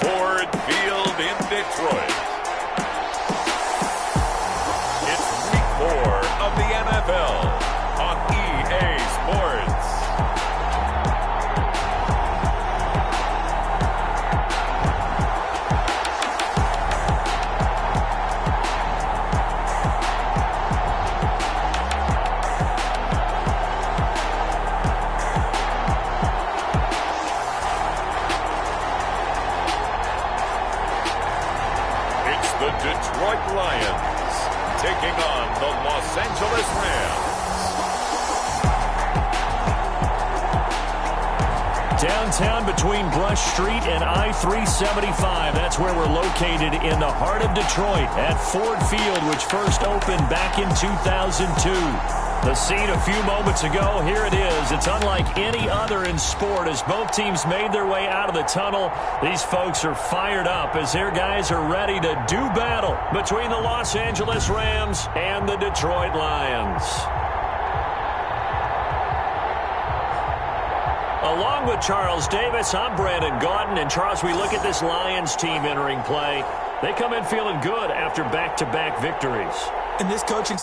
Ford Field in Detroit. It's week 4 of the NFL on EA Sports. Detroit Lions taking on the Los Angeles Rams. Downtown between Brush Street and I-375. That's where we're located in the heart of Detroit at Ford Field, which first opened back in 2002. The scene a few moments ago, here it is. It's unlike any other in sport as both teams made their way out of the tunnel. These folks are fired up as their guys are ready to do battle between the Los Angeles Rams and the Detroit Lions. Along with Charles Davis, I'm Brandon Gaudin. And Charles, we look at this Lions team entering play. They come in feeling good after back-to-back victories. And this coaching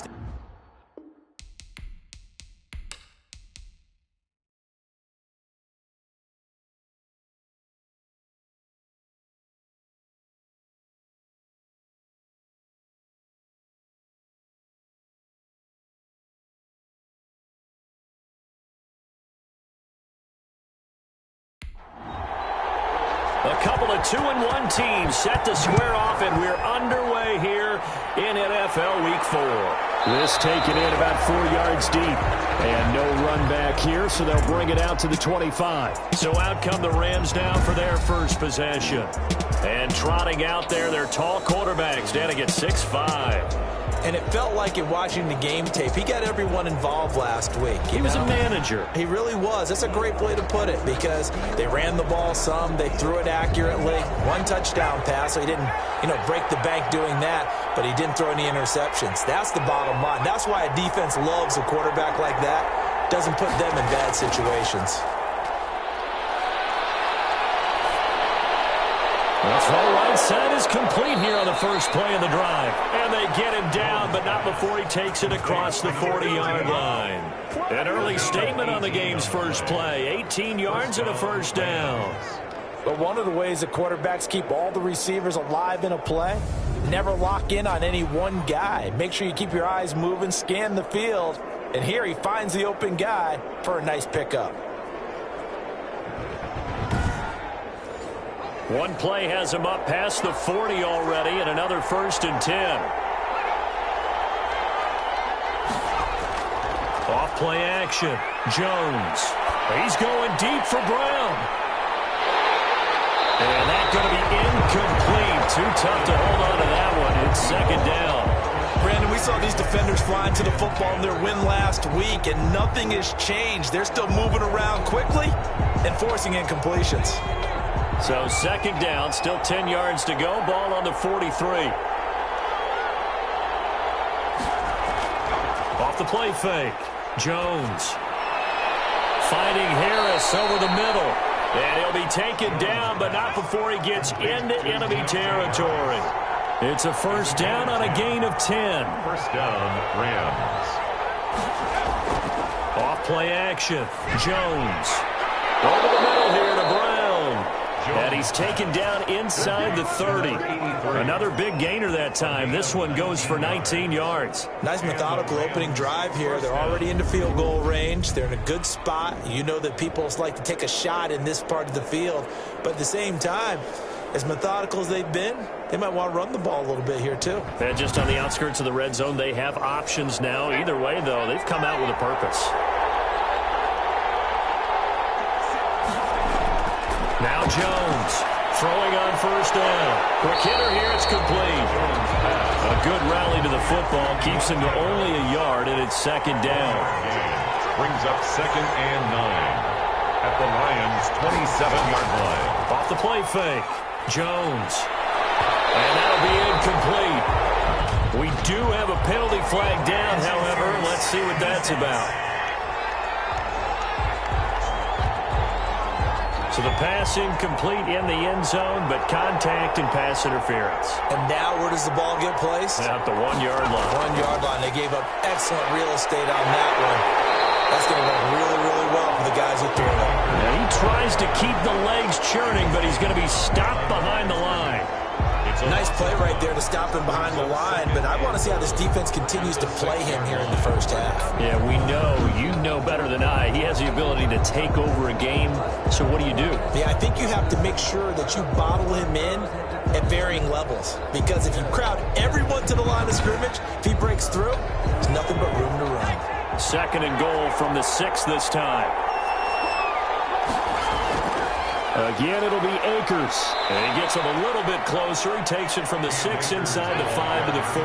A couple of 2-1 teams set to square off, and we're underway here in NFL Week 4. This taken in about 4 yards deep. And no run back here, so they'll bring it out to the 25. So out come the Rams now for their first possession. And trotting out there, their tall quarterbacks standing at 6'5". And it felt like in watching the game tape, he got everyone involved last week. He was a manager. He really was. That's a great way to put it because they ran the ball some. They threw it accurately. 1 touchdown pass, so he didn't, break the bank doing that, but he didn't throw any interceptions. That's the bottom line. That's why a defense loves a quarterback like that. Doesn't put them in bad situations. The far right side is complete here on the first play of the drive. And they get him down, but not before he takes it across the 40-yard line. An early statement on the game's first play. 18 yards and a first down. But one of the ways that quarterbacks keep all the receivers alive in a play, never lock in on any one guy. Make sure you keep your eyes moving, scan the field. And here he finds the open guy for a nice pickup. One play has him up past the 40 already, and another 1st and 10. Off play action. Jones. He's going deep for Brown. And that's going to be incomplete. Too tough to hold on to that one. It's 2nd down. Brandon, we saw these defenders flying to the football in their win last week, and nothing has changed. They're still moving around quickly and forcing incompletions. So 2nd down, still 10 yards to go. Ball on the 43. Off the play fake. Jones finding Harris over the middle. And he'll be taken down, but not before he gets into enemy territory. It's a 1st down on a gain of 10. 1st down, Rams. Off play action. Jones over the middle here to Brown. And he's taken down inside the 30. Another big gainer that time. This one goes for 19 yards. Nice methodical opening drive here. They're already into field goal range. They're in a good spot. You know that people like to take a shot in this part of the field. But at the same time, as methodical as they've been, they might want to run the ball a little bit here too. And just on the outskirts of the red zone, they have options now. Either way, though, they've come out with a purpose. Now Jones throwing on 1st down. Quick hitter here, it's complete. A good rally to the football keeps him to only a yard, and it's 2nd down. Brings up 2nd and 9 at the Lions' 27-yard line. Off the play fake. Jones. And that'll be incomplete. We do have a penalty flag down, however. Let's see what that's about. So the pass incomplete in the end zone, but contact and pass interference. And now where does the ball get placed? At the 1-yard line. 1-yard line. They gave up excellent real estate on that one. That's going to work really, really well for the guys who threw it. Now he tries to keep the legs churning, but he's going to be stopped behind the line. Nice play right there to stop him behind the line, but I want to see how this defense continues to play him here in the first half. Yeah, we know. You know better than I. He has the ability to take over a game, so what do you do? Yeah, I think you have to make sure that you bottle him in at varying levels, because if you crowd everyone to the line of scrimmage, if he breaks through, there's nothing but room to run. 2nd and goal from the 6 this time. Again, it'll be Akers. And he gets him a little bit closer. He takes it from the 6 inside the 5 to the 4.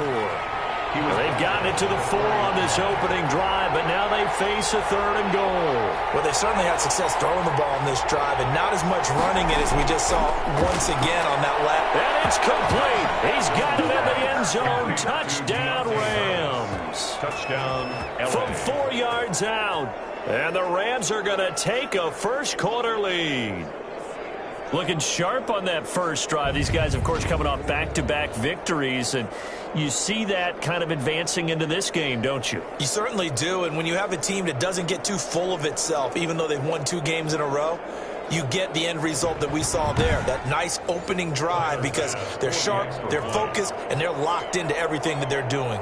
They've gotten it to the 4 on this opening drive, but now they face a 3rd and goal. Well, they certainly had success throwing the ball in this drive, and not as much running it as we just saw once again on that lap. And it's complete. He's got it in the end zone. Touchdown, Rams. Touchdown, LA. From 4 yards out. And the Rams are going to take a first-quarter lead. Looking sharp on that first drive. These guys, of course, coming off back-to-back victories, and you see that kind of advancing into this game, don't you? You certainly do, and when you have a team that doesn't get too full of itself, even though they've won 2 games in a row, you get the end result that we saw there, that nice opening drive, because they're sharp, they're focused, and they're locked into everything that they're doing.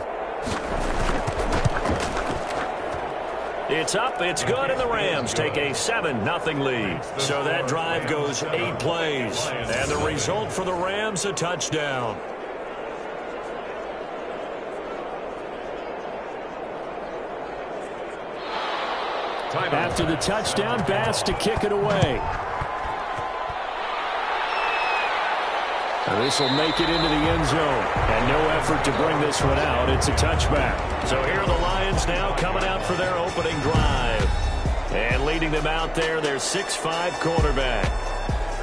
It's up, it's good, and the Rams take a 7-0 lead. So that drive goes 8 plays. And the result for the Rams, a touchdown. After the touchdown, Bass to kick it away. This will make it into the end zone. And no effort to bring this one out. It's a touchback. So here are the Lions now coming out for their opening drive. And leading them out there, their 6'5" quarterback.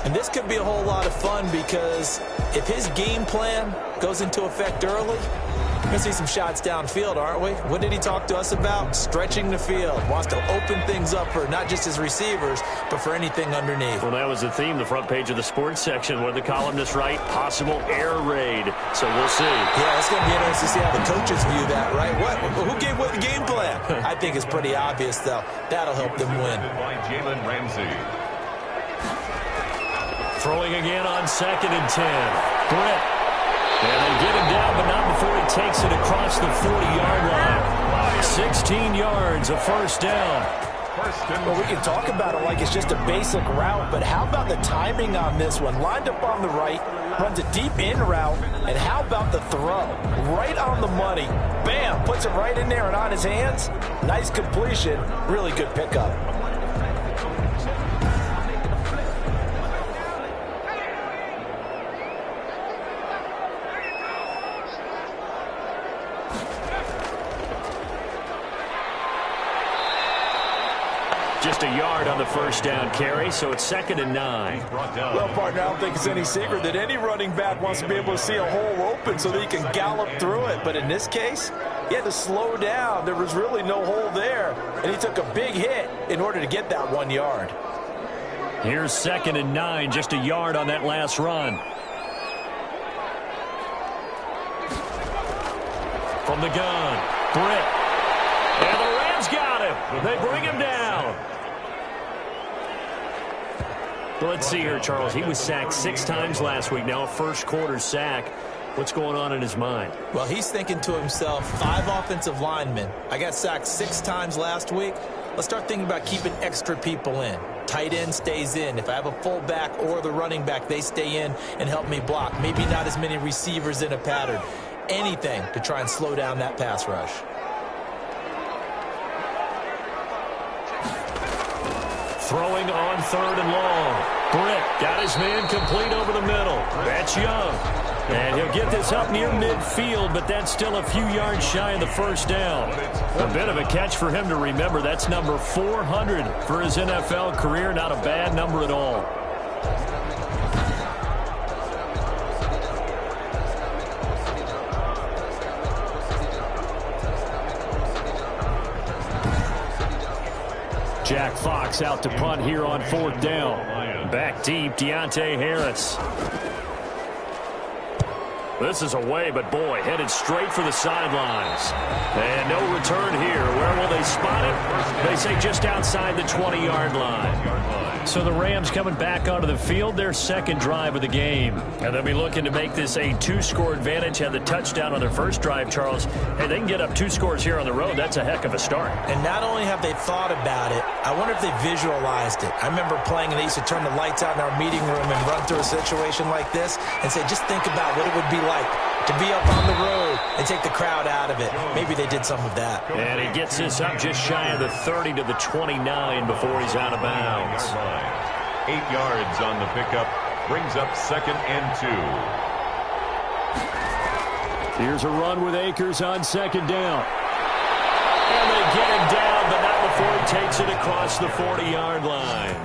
And this could be a whole lot of fun, because if his game plan goes into effect early, we're going to see some shots downfield, aren't we? What did he talk to us about? Stretching the field. Wants to open things up for not just his receivers, but for anything underneath. Well, that was the theme, the front page of the sports section, where the columnists write possible air raid. So we'll see. Yeah, it's going to be interesting to see how the coaches view that, right? Who gave what the game plan? I think it's pretty obvious, though. That'll help them win. By Jalen Ramsey. Throwing again on 2nd and 10. Britt. And they get him down, but not before he takes it across the 40-yard line. 16 yards, a first down. Well, we can talk about it like it's just a basic route, but how about the timing on this one? Lined up on the right, runs a deep in route, and how about the throw? Right on the money. Bam, puts it right in there and on his hands. Nice completion, really good pickup. Just a yard on the first down carry, so it's 2nd and 9. Well, partner, I don't think it's any secret that any running back wants to be able to see a hole open so that he can gallop through it. But in this case, he had to slow down. There was really no hole there, and he took a big hit in order to get that 1 yard. Here's 2nd and 9, just a yard on that last run. From the gun, Britt. And the Rams got him. They bring him down. Let's see here, Charles. He was sacked 6 times last week. Now a first-quarter sack. What's going on in his mind? Well, he's thinking to himself, 5 offensive linemen. I got sacked 6 times last week. Let's start thinking about keeping extra people in. Tight end stays in. If I have a fullback or the running back, they stay in and help me block. Maybe not as many receivers in a pattern. Anything to try and slow down that pass rush. Throwing on 3rd and long. Britt got his man complete over the middle. That's Young. And he'll get this up near midfield, but that's still a few yards shy of the first down. A bit of a catch for him to remember. That's number 400 for his NFL career. Not a bad number at all. Jack Fox out to punt here on 4th down. Back deep, Deontay Harris. This is away, but boy, headed straight for the sidelines. And no return here. Where will they spot it? They say just outside the 20-yard line. So the Rams coming back onto the field, their second drive of the game. And they'll be looking to make this a 2-score advantage. Had the touchdown on their first drive, Charles. Hey, they can get up 2 scores here on the road. That's a heck of a start. And not only have they thought about it, I wonder if they visualized it. I remember playing, and they used to turn the lights out in our meeting room and run through a situation like this and say, just think about what it would be like to be up on the road and take the crowd out of it. Maybe they did some of that. And he gets this up just shy of the 30 to the 29 before he's out of bounds. 8 yards on the pickup. Brings up 2nd and 2. Here's a run with Akers on 2nd down. And they get him down, but not before he takes it across the 40-yard line.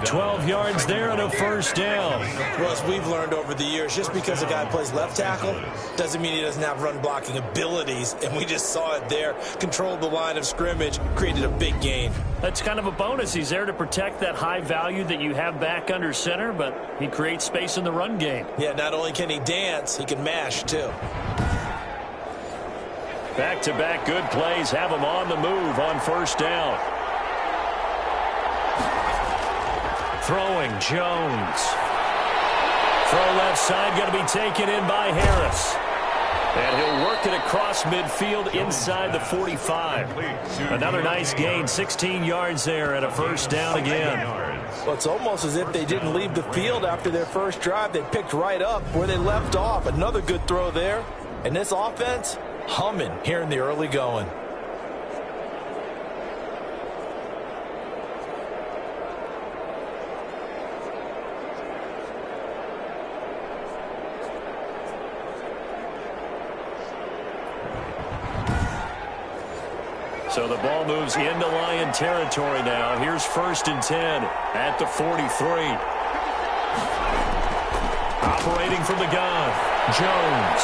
12 yards there and a 1st down. Well, as we've learned over the years, just because a guy plays left tackle doesn't mean he doesn't have run-blocking abilities, and we just saw it there. Controlled the line of scrimmage, created a big gain. That's kind of a bonus. He's there to protect that high value that you have back under center, but he creates space in the run game. Yeah, not only can he dance, he can mash, too. Back-to-back good plays have him on the move on 1st down. Throwing Jones. Throw left side, going to be taken in by Harris. And he'll work it across midfield inside the 45. Another nice gain, 16 yards there and a 1st down again. Well, it's almost as if they didn't leave the field after their first drive. They picked right up where they left off. Another good throw there. And this offense, humming here in the early going. So the ball moves into Lion territory now. Here's 1st and 10 at the 43. Operating from the gun, Jones.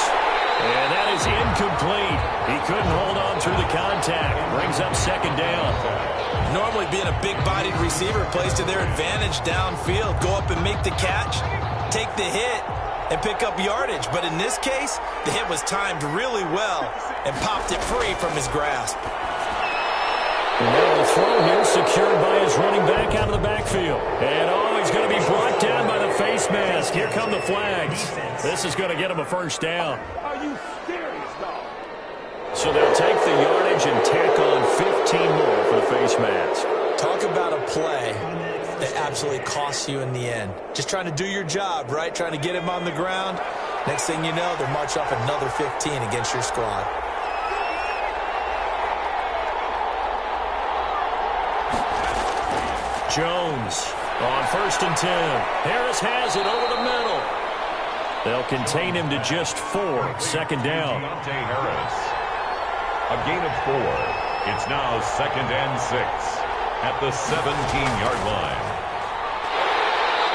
And that is incomplete. He couldn't hold on through the contact. Brings up 2nd down. Normally being a big-bodied receiver plays to their advantage downfield. Go up and make the catch, take the hit, and pick up yardage. But in this case, the hit was timed really well and popped it free from his grasp. And now the throw here secured by his running back out of the backfield. And he's going to be brought down by the face mask. Here come the flags. This is going to get him a 1st down. Are you serious, dog? So they'll take the yardage and tack on 15 more for the face mask. Talk about a play that absolutely costs you in the end. Just trying to do your job, right? Trying to get him on the ground. Next thing you know, they'll march off another 15 against your squad. Jones on 1st and 10. Harris has it over the middle. They'll contain him to just 4. 2nd down. Deontay Harris. A gain of 4. It's now 2nd and 6 at the 17-yard line.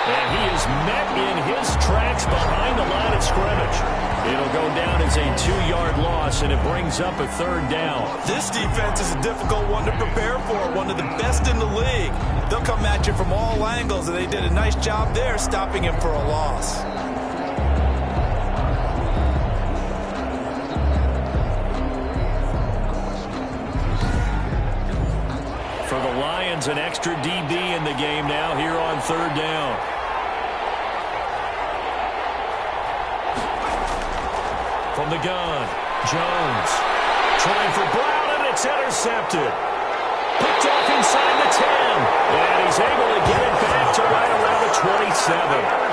And he is met in his tracks behind the line of scrimmage. It'll go down as a 2-yard loss, and it brings up a 3rd down. This defense is a difficult one to prepare for, one of the best in the league. They'll come at you from all angles, and they did a nice job there stopping him for a loss. For the Lions, an extra DB in the game now here on 3rd down. From the gun, Jones trying for Brown, and it's intercepted. Picked off inside the 10, and he's able to get it back to right around the 27.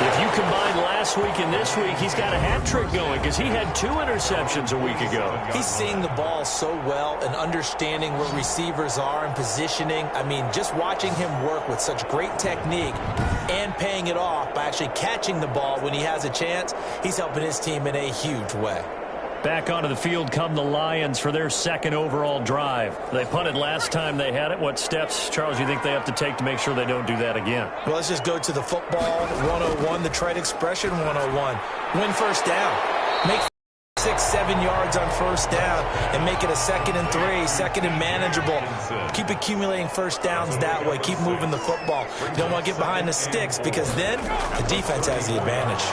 If you combine last week and this week, he's got a hat trick going because he had 2 interceptions a week ago. He's seeing the ball so well and understanding where receivers are and positioning. I mean, just watching him work with such great technique and paying it off by actually catching the ball when he has a chance, he's helping his team in a huge way. Back onto the field come the Lions for their 2nd overall drive. They punted last time they had it. What steps, Charles, you think they have to take to make sure they don't do that again? Well, let's just go to the football 101, the trade expression 101. Win 1st down. Make 6, 7 yards on first down and make it a 2nd and 3, 2nd and manageable. Keep accumulating first downs that way. Keep moving the football. You don't want to get behind the sticks because then the defense has the advantage.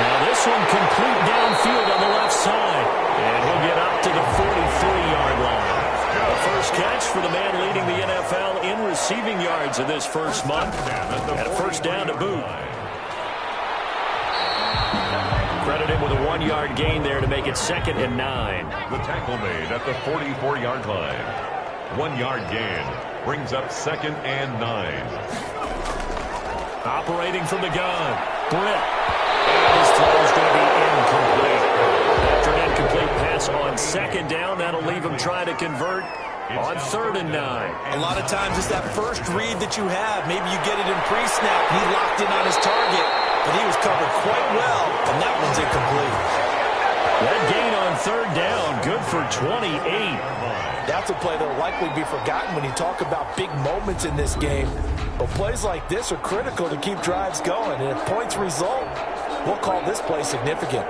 Now this one complete downfield on the left side. And he'll get up to the 43-yard line. The first catch for the man leading the NFL in receiving yards in this first month. And a first down to boot. Credit him with a 1-yard gain there to make it 2nd and 9. The tackle made at the 44-yard line. 1-yard gain brings up 2nd and 9. Operating from the gun, Britt. And his throw is going to be incomplete. After an incomplete pass on 2nd down, that'll leave him trying to convert on 3rd and 9. A lot of times it's that first read that you have. Maybe you get it in pre-snap. He locked in on his target, but he was covered quite well, and that one's incomplete. That gain on 3rd down, good for 28. That's a play that will likely be forgotten when you talk about big moments in this game. But plays like this are critical to keep drives going, and if points result, we'll call this play significant.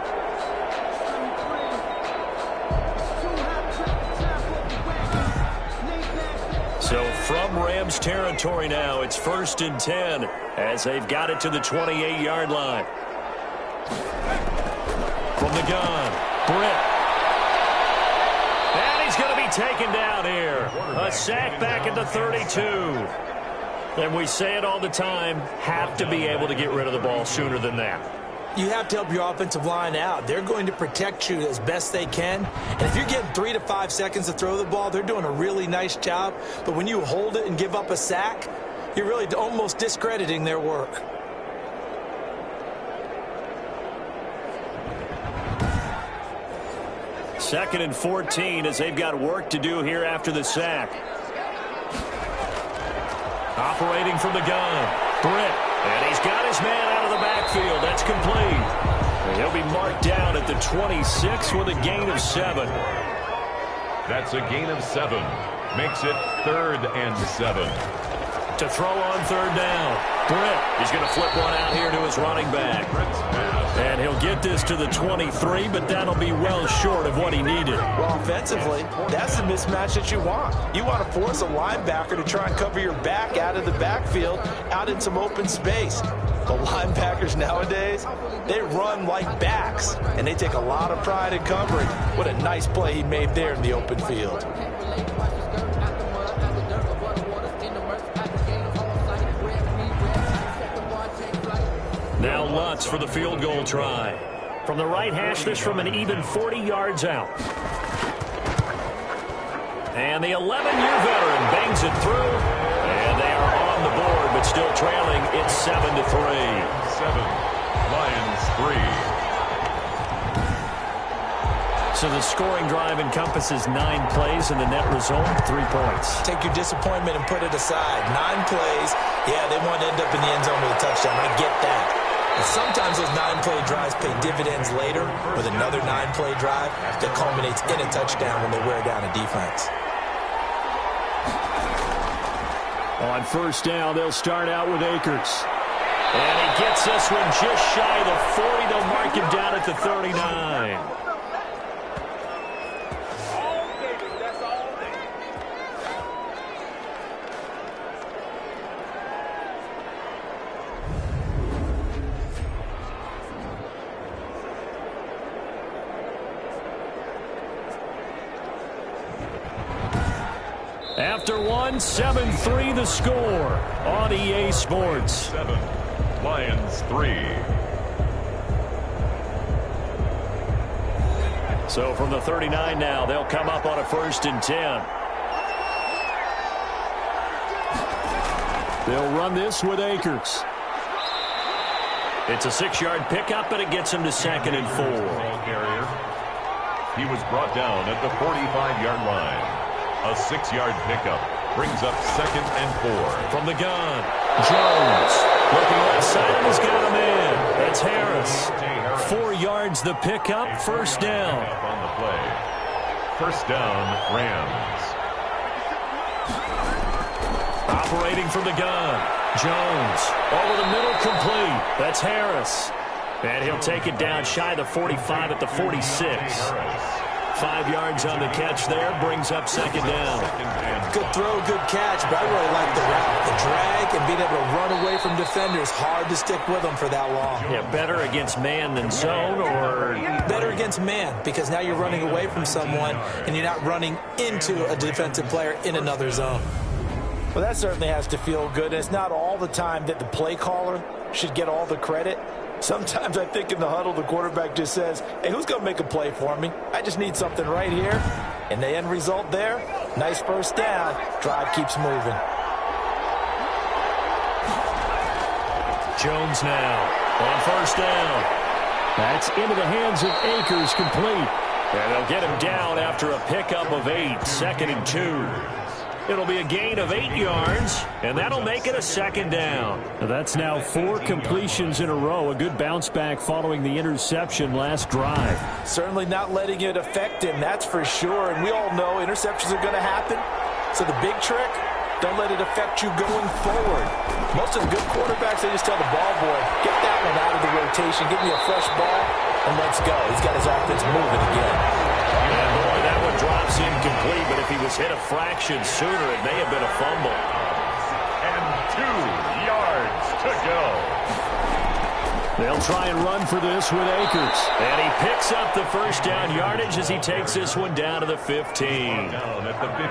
So from Rams territory now, it's 1st and 10 as they've got it to the 28-yard line. From the gun, Britt. And he's going to be taken down here. A sack back at the 32. And we say it all the time, have to be able to get rid of the ball sooner than that. You have to help your offensive line out. They're going to protect you as best they can. And if you're getting 3 to 5 seconds to throw the ball, they're doing a really nice job. But when you hold it and give up a sack, you're really almost discrediting their work. Second and 14 as they've got work to do here after the sack. Operating from the gun, Britt. And he's got his man out of the backfield. That's complete. And he'll be marked down at the 26 with a gain of 7. That's a gain of 7. Makes it 3rd and 7. To throw on 3rd down, Britt. He's going to flip one out here to his running back. And he'll get this to the 23, but that'll be well short of what he needed. Well, offensively, that's the mismatch that you want. You want to force a linebacker to try and cover your back out of the backfield, out in some open space. The linebackers nowadays, they run like backs, and they take a lot of pride in covering. What a nice play he made there in the open field. Now Lutz for the field goal try. From the right hash, this from an even 40 yards out. And the 11-year veteran bangs it through. And they are on the board, but still trailing. It's 7-3. 7. Lions 3. So the scoring drive encompasses 9 plays, and the net result, 3 points. Take your disappointment and put it aside. 9 plays. Yeah, they want to end up in the end zone with a touchdown. I get that. But sometimes those 9-play drives pay dividends later with another 9-play drive that culminates in a touchdown when they wear down a defense. On first down, they'll start out with Akers. And he gets this one just shy of the 40. They'll mark him down at the 39. After one, 7-3 the score on EA Sports. 7. Lions 3. So from the 39 now, they'll come up on a 1st and 10. They'll run this with Akers. It's a 6-yard pickup, but it gets him to 2nd and 4. He was brought down at the 45-yard line. A 6-yard pickup brings up 2nd and 4. From the gun, Jones. Looking left side, and he's got a man. That's Harris. 4 yards the pickup, first down. On the play. First down, Rams. Operating from the gun, Jones. Over the middle, complete. That's Harris. And he'll take it down shy of the 45 at the 46. 5 yards on the catch there, brings up second down. Good throw, good catch, but I really like the route. The drag and being able to run away from defenders, hard to stick with them for that long. Yeah, better against man than zone, or? Better against man, because now you're running away from someone and you're not running into a defensive player in another zone. Well, that certainly has to feel good. It's not all the time that the play caller should get all the credit. Sometimes I think in the huddle, the quarterback just says, hey, who's going to make a play for me? I just need something right here. And the end result there, nice first down. Drive keeps moving. Jones now on first down. That's into the hands of Akers, complete. And they'll get him down after a pickup of 8, 2nd and 2. It'll be a gain of 8 yards, and that'll make it a second down. That's now 4 completions in a row. A good bounce back following the interception last drive. Certainly not letting it affect him, that's for sure. And we all know interceptions are going to happen. So the big trick, don't let it affect you going forward. Most of the good quarterbacks, they just tell the ball boy, get that one out of the rotation, give me a fresh ball, and let's go. He's got his offense moving again. And boy, that one drops incomplete, but if he was hit a fraction sooner, it may have been a fumble. And 2 yards to go. They'll try and run for this with Akers. And he picks up the first down yardage as he takes this one down to the 15.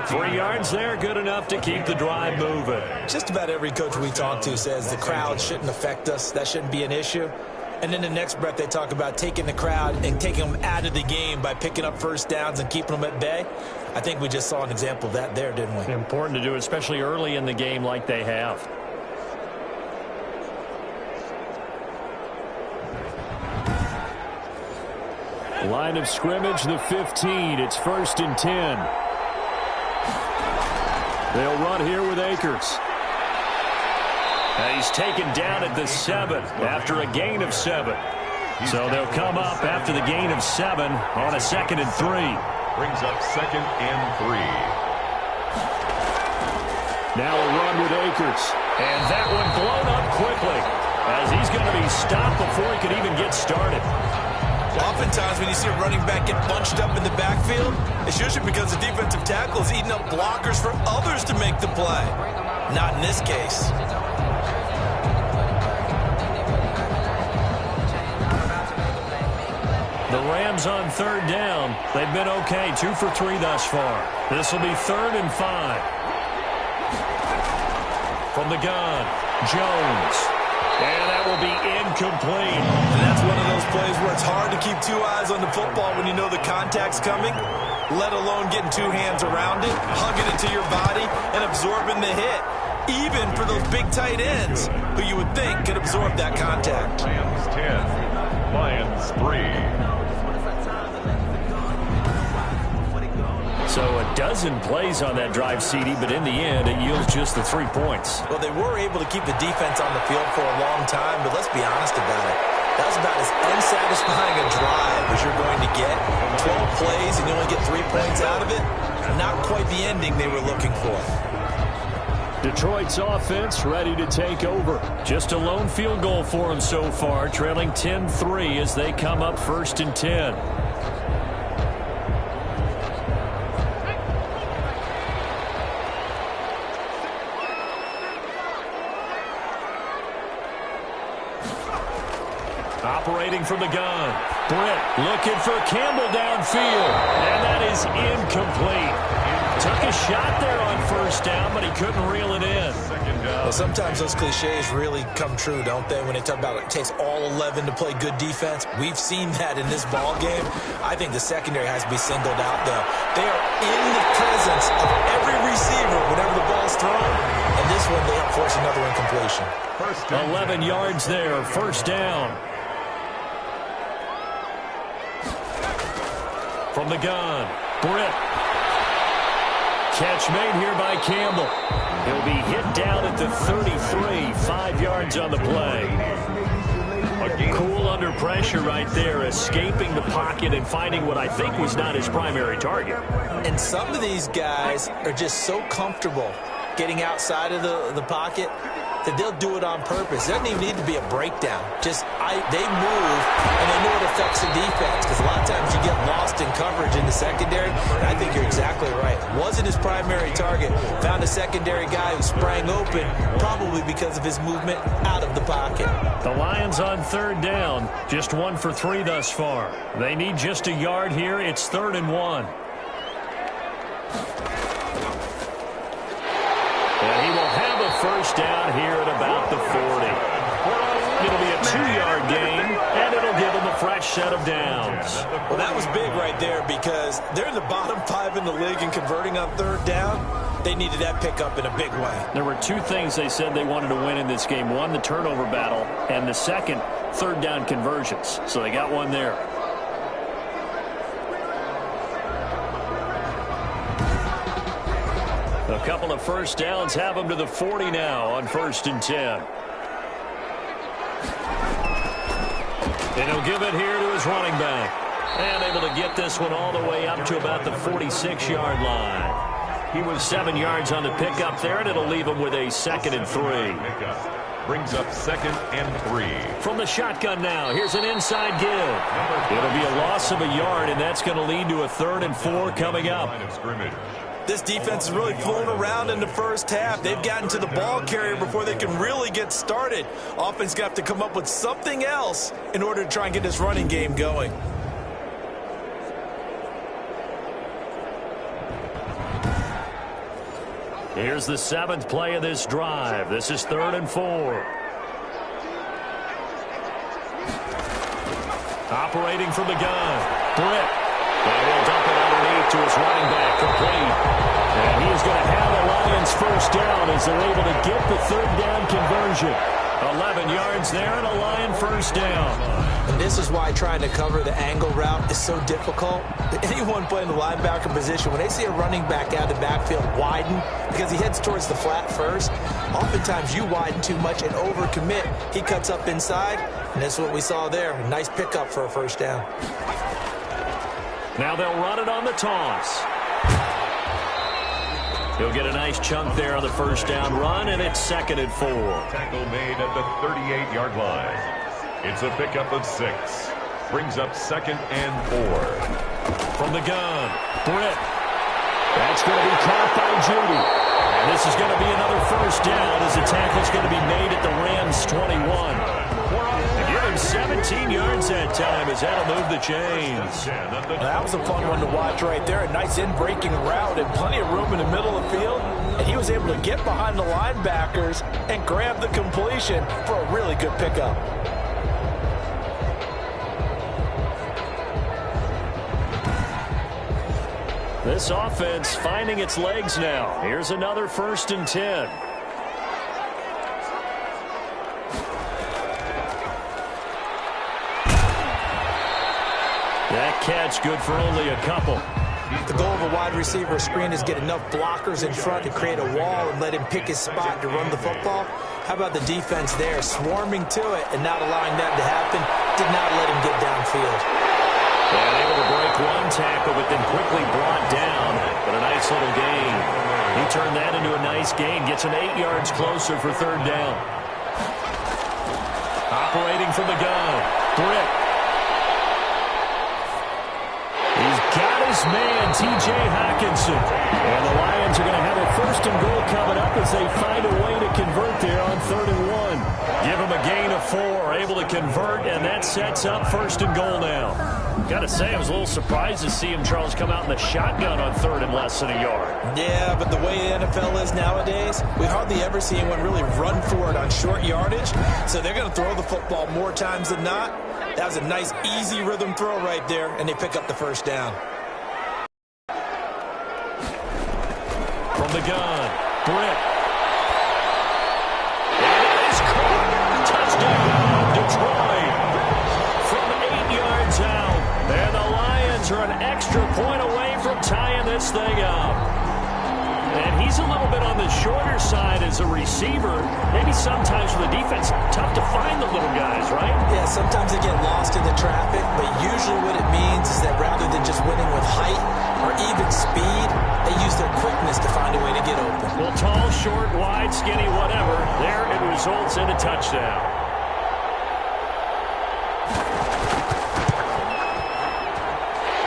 3 yards there, good enough to keep the drive moving. Just about every coach we talk to says the crowd shouldn't affect us. That shouldn't be an issue. And then the next breath they talk about taking the crowd and taking them out of the game by picking up first downs and keeping them at bay. I think we just saw an example of that there, didn't we? Important to do, especially early in the game like they have. Line of scrimmage, the 15. It's 1st and 10. They'll run here with Akers. And he's taken down at the 7 after a gain of 7. So they'll come up after the gain of 7 on a 2nd and 3. Brings up 2nd and 3. Now a run with Akers. And that one blown up quickly as he's going to be stopped before he could even get started. Oftentimes when you see a running back get bunched up in the backfield, it's usually because the defensive tackle is eating up blockers for others to make the play. Not in this case. The Rams on 3rd down. They've been okay, 2 for 3 thus far. This will be 3rd and 5. From the gun, Jones. And that will be incomplete. And that's one of those plays where it's hard to keep 2 eyes on the football when you know the contact's coming, let alone getting 2 hands around it, hugging it to your body, and absorbing the hit. Even for those big tight ends, who you would think could absorb that contact. Rams 10, Lions 3. So a dozen plays on that drive, CD, but in the end, it yields just the 3 points. Well, they were able to keep the defense on the field for a long time, but let's be honest about it. That was about as unsatisfying a drive as you're going to get. 12 plays and you only get 3 points out of it. Not quite the ending they were looking for. Detroit's offense ready to take over. Just a lone field goal for them so far, trailing 10-3 as they come up 1st and 10. Operating from the gun. Britt looking for Campbell downfield. And that is incomplete. Took a shot there on 1st down, but he couldn't reel it in. Well, sometimes those cliches really come true, don't they? When they talk about it takes all 11 to play good defense. We've seen that in this ball game. I think the secondary has to be singled out, though. They are in the presence of every receiver whenever the ball's thrown. And this one, they have forced another incompletion. 11 yards there, 1st down. From the gun, Britt. Catch made here by Campbell. He'll be hit down at the 33, 5 yards on the play. Cool under pressure right there, escaping the pocket and finding what I think was not his primary target. And some of these guys are just so comfortable getting outside of the pocket. that they'll do it on purpose. It doesn't even need to be a breakdown. Just they move, and they know it affects the defense, because a lot of times you get lost in coverage in the secondary, and I think you're exactly right. Wasn't his primary target. Found a secondary guy who sprang open, probably because of his movement out of the pocket. The Lions on third down, just 1 for 3 thus far. They need just a yard here. It's 3rd and 1. And he will have a first down here at about the 40. It'll be a 2-yard gain, and it'll give him a fresh set of downs. Well, that was big right there, because they're in the bottom 5 in the league and converting on third down. They needed that pickup in a big way. There were 2 things they said they wanted to win in this game. One, the turnover battle, and the second, third down conversions. So they got one there. A couple of first downs have him to the 40 now on 1st and 10. And he'll give it here to his running back. And able to get this one all the way up to about the 46-yard line. He was 7 yards on the pickup there, and it'll leave him with a 2nd and 3. Brings up 2nd and 3. From the shotgun now, here's an inside give. It'll be a loss of a yard, and that's going to lead to a 3rd and 4 coming up. This defense is really flown around in the first half. They've gotten to the ball carrier before they can really get started. Offense going to have to come up with something else in order to try and get this running game going. Here's the 7th play of this drive. This is 3rd and 4. Operating from the gun. Britt. And he'll dump it underneath to his running back, complete. And he is going to have the Lions first down as they're able to get the 3rd down conversion. 11 yards there and a Lion first down. And this is why trying to cover the angle route is so difficult. Anyone playing the linebacker position, when they see a running back out of the backfield widen, because he heads towards the flat first, oftentimes you widen too much and overcommit. He cuts up inside, and that's what we saw there. A nice pickup for a first down. Now they'll run it on the toss. He'll get a nice chunk there on the first down run, and it's 2nd and 4. Tackle made at the 38-yard line. It's a pickup of 6. Brings up 2nd and 4. From the gun, Britt. That's going to be caught by Judy. And this is going to be another first down as the tackle's going to be made at the Rams' 21. Give him 17 yards that time as that'll move the chains. That was a fun one to watch right there. A nice in-breaking route and plenty of room in the middle of the field. And he was able to get behind the linebackers and grab the completion for a really good pickup. This offense finding its legs now. Here's another 1st and 10. That catch good for only a couple. The goal of a wide receiver screen is get enough blockers in front to create a wall and let him pick his spot to run the football. How about the defense there, swarming to it and not allowing that to happen? Did not let him get downfield. And able to break one tackle, but then quickly brought down. But a nice little gain. He turned that into a nice gain. Gets him 8 yards closer for 3rd down. Operating from the gun. Britt. He's got his man, T.J. Hockenson. And the Lions are going to have a 1st and goal coming up as they find a way to convert there on 3rd and 1. Give him a gain of 4, able to convert, and that sets up 1st and goal now. Got to say, I was a little surprised to see him, Charles, come out in the shotgun on 3rd and less than a yard. Yeah, but the way the NFL is nowadays, we hardly ever see anyone really run for it on short yardage. So they're going to throw the football more times than not. That was a nice, easy rhythm throw right there, and they pick up the first down. From the gun, Britt. And it is caught. Touchdown, Detroit. From 8 yards out. And the Lions are an extra point away from tying this thing up. And he's a little bit on the shorter side as a receiver. Maybe sometimes for the defense, tough to find the little guys, right? Yeah, sometimes they get lost in the traffic, but usually what it means is that rather than just winning with height or even speed, they use their quickness to find a way to get open. Well, tall, short, wide, skinny, whatever, there it results in a touchdown.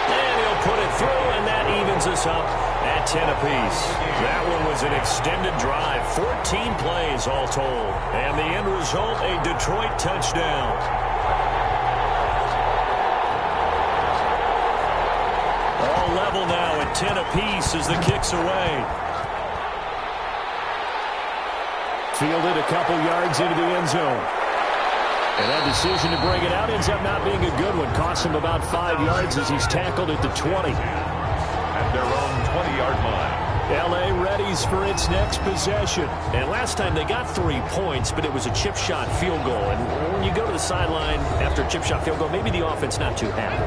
And he'll put it through, and that evens us up at 10 apiece. That one was an extended drive, 14 plays all told. And the end result, a Detroit touchdown. All level now at 10 apiece as the kick's away. Fielded a couple yards into the end zone. And that decision to bring it out ends up not being a good one. Costs him about 5 yards as he's tackled at the 20. At their own 20-yard line. L.A. readies for its next possession. And last time they got 3 points, but it was a chip shot field goal. And when you go to the sideline after a chip shot field goal, maybe the offense not too happy.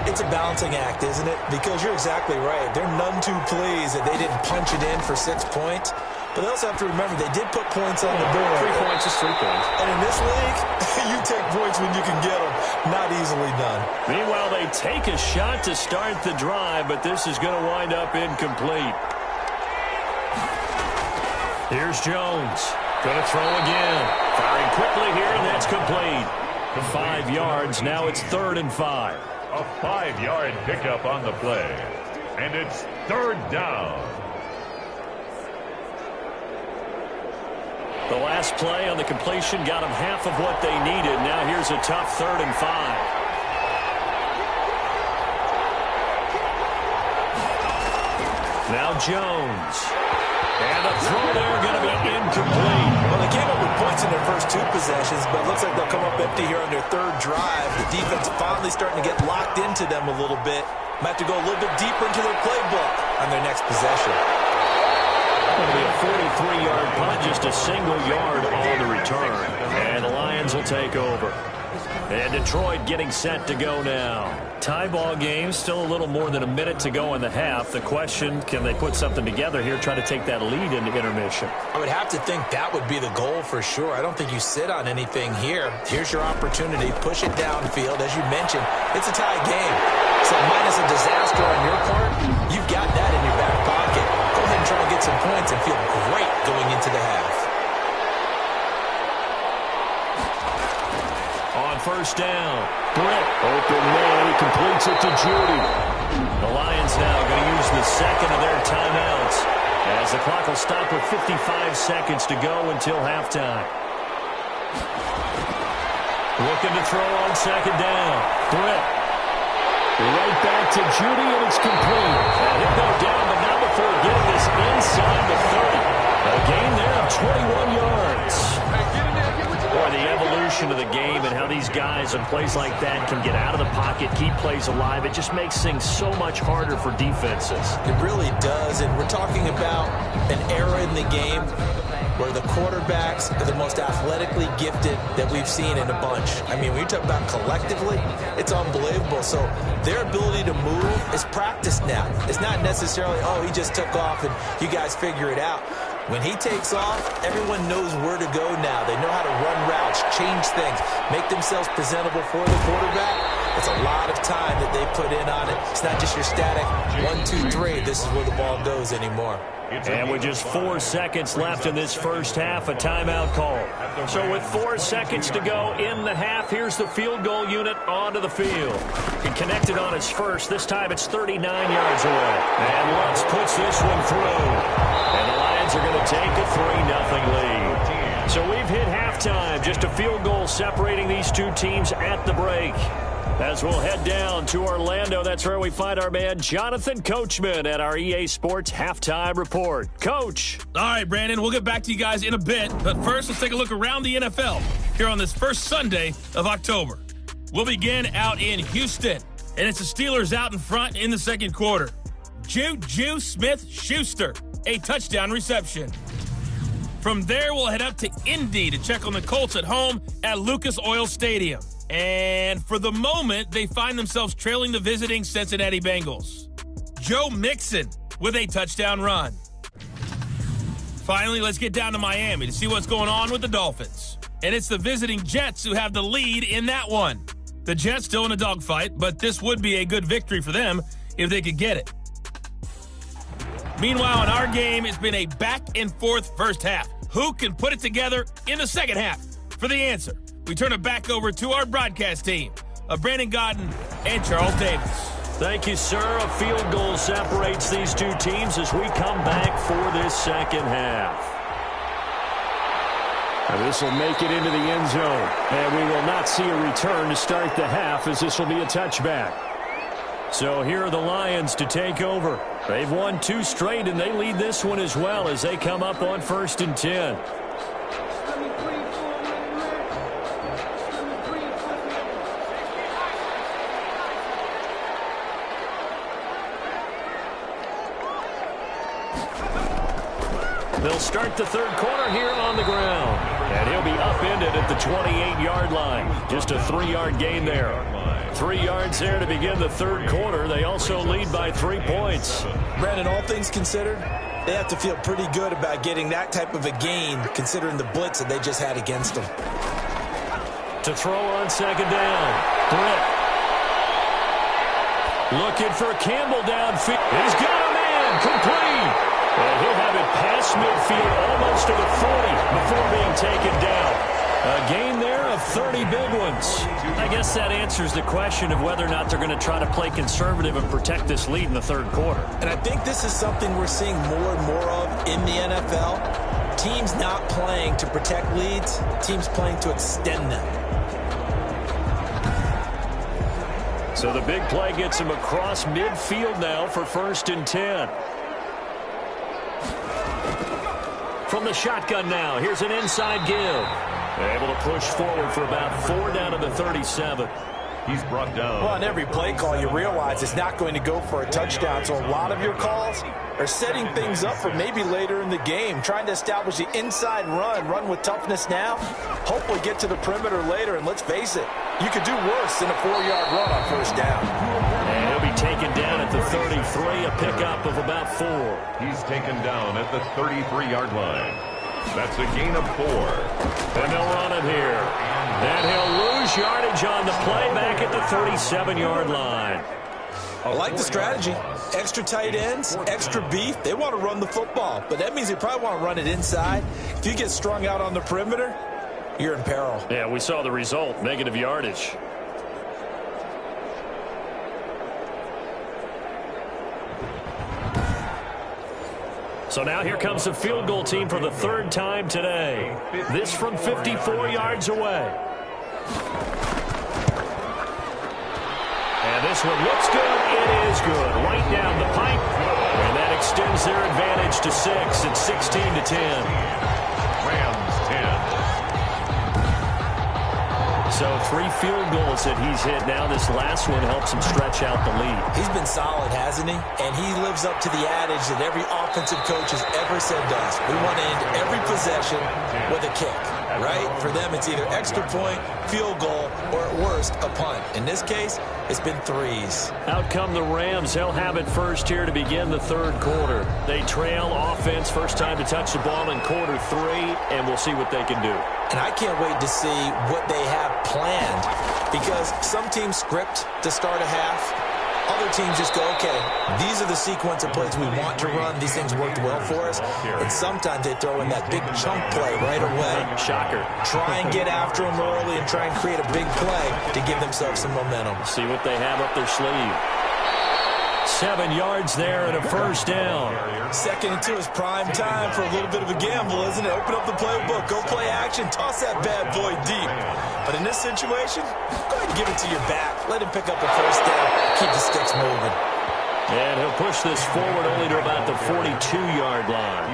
It's a balancing act, isn't it? Because you're exactly right. They're none too pleased that they didn't punch it in for 6 points. But they also have to remember they did put points on the board. 3 points is 3 points. And in this league, you take points when you can get them. Not easily done. Meanwhile, they take a shot to start the drive, but this is going to wind up incomplete. Here's Jones. Going to throw again. Firing quickly here, and that's complete. 5 yards. Now it's 3rd and 5. A 5-yard pickup on the play. And it's 3rd down. The last play on the completion got them half of what they needed. Now here's a tough 3rd and 5. Now Jones. And the throw there going to be incomplete. Well, they came up with points in their first 2 possessions, but it looks like they'll come up empty here on their 3rd drive. The defense finally starting to get locked into them a little bit. Might have to go a little bit deeper into their playbook on their next possession. Going to be a 43-yard punt, just a single yard on the return. And the Lions will take over. And Detroit getting set to go now. Tie ball game, still a little more than a minute to go in the half. The question, can they put something together here, try to take that lead into intermission? I would have to think that would be the goal for sure. I don't think you sit on anything here. Here's your opportunity. Push it downfield. As you mentioned, it's a tie game. So minus a disaster on your part, you've got that in your back pocket. Go ahead and try to get some points and feel great going into the half. On 1st down, Britt, open man, he completes it to Judy. The Lions now going to use the 2nd of their timeouts as the clock will stop with 55 seconds to go until halftime. Looking to throw on 2nd down, Britt. Right back to Judy, and it's complete. And he'll go down, but not before getting this inside the 30. A gain there of 21 yards. Boy, the evolution of the game and how these guys in plays like that can get out of the pocket, keep plays alive, it just makes things so much harder for defenses. It really does, and we're talking about an era in the game where the quarterbacks are the most athletically gifted that we've seen in a bunch. I mean, when you talk about collectively, it's unbelievable. So their ability to move is practiced now. It's not necessarily, oh, he just took off and you guys figure it out. When he takes off, everyone knows where to go now. They know how to run routes, change things, make themselves presentable for the quarterback. It's a lot of time that they put in on it. It's not just your static 1, 2, 3. This is where the ball goes anymore. And with just 4 seconds left in this first half, a timeout call. So with 4 seconds to go in the half, here's the field goal unit onto the field. He connected on his first. This time it's 39 yards away. And Lutz puts this one through. And the Lions are going to take a 3-0 lead. So we've hit halftime. Just a field goal separating these two teams at the break. As we'll head down to Orlando, that's where we find our man Jonathan Coachman at our EA Sports Halftime Report. Coach. All right, Brandon, we'll get back to you guys in a bit. But first, let's take a look around the NFL here on this first Sunday of October. We'll begin out in Houston, and it's the Steelers out in front in the second quarter. Juju Smith-Schuster, a touchdown reception. From there, we'll head up to Indy to check on the Colts at home at Lucas Oil Stadium. And for the moment, they find themselves trailing the visiting Cincinnati Bengals. Joe Mixon with a touchdown run. Finally, let's get down to Miami to see what's going on with the Dolphins. and it's the visiting Jets who have the lead in that one. The Jets still in a dogfight, but this would be a good victory for them if they could get it. Meanwhile, in our game, it's been a back-and-forth first half. Who can put it together in the second half? For the answer, we turn it back over to our broadcast team of Brandon Godden and Charles Davis. Thank you, sir. A field goal separates these two teams as we come back for this second half. And this will make it into the end zone. And we will not see a return to start the half, as this will be a touchback. So here are the Lions to take over. They've won 2 straight, and they lead this one as well as they come up on 1st and 10. They'll start the third quarter here on the ground. And he'll be upended at the 28-yard line. Just a 3-yard gain there. 3 yards there to begin the third quarter. They also lead by 3 points. Brandon, all things considered, they have to feel pretty good about getting that type of a gain, considering the blitz that they just had against them. To throw on second down. Britt. Looking for Campbell downfield. He's got a man. Complete. And he'll have it past midfield almost to the 40 before being taken down. A gain there of 30 big ones. I guess that answers the question of whether or not they're going to try to play conservative and protect this lead in the third quarter. And I think this is something we're seeing more and more of in the NFL. Teams not playing to protect leads, teams playing to extend them. So the big play gets him across midfield now for 1st and 10. From the shotgun now, here's an inside give. They're able to push forward for about 4 down to the 37. He's brought down. Well, on every play call, you realize it's not going to go for a touchdown, so a lot of your calls are setting things up for maybe later in the game, trying to establish the inside run with toughness now, hopefully get to the perimeter later, and let's face it, you could do worse than a 4-yard run on first down. And he'll be taken down at the 33, a pickup of about 4. He's taken down at the 33-yard line. That's a gain of 4. And they'll run it here. And he'll lose yardage on the play back at the 37-yard line. I like the strategy. Extra tight ends, extra beef. They want to run the football, but that means they probably want to run it inside. If you get strung out on the perimeter, you're in peril. Yeah, we saw the result, negative yardage. So now here comes the field goal team for the 3rd time today. This from 54 yards away. And this one looks good. It is good. Right down the pipe. And that extends their advantage to 6. It's 16-10. Rams 10. So 3 field goals that he's hit now. This last one helps him stretch out the lead. He's been solid, hasn't he? And he lives up to the adage that every offensive coach has ever said to us. We want to end every possession with a kick, right? For them, it's either extra point, field goal, or at worst, a punt. In this case, it's been 3s. Out come the Rams. They'll have it first here to begin the third quarter. They trail offense, first time to touch the ball in quarter 3, and we'll see what they can do. And I can't wait to see what they have planned, because some teams script to start a half. Other teams just go, okay, these are the sequence of plays we want to run. These things worked well for us. And sometimes they throw in that big chunk play right away. Shocker. Try and get after them early and try and create a big play to give themselves some momentum. See what they have up their sleeve. 7 yards there and a first down. 2nd and 2 is prime time for a little bit of a gamble, isn't it? Open up the playbook, go play action, toss that bad boy deep. But in this situation, go ahead and give it to your back. Let him pick up a first down, keep the sticks moving. And he'll push this forward only to about the 42-yard line.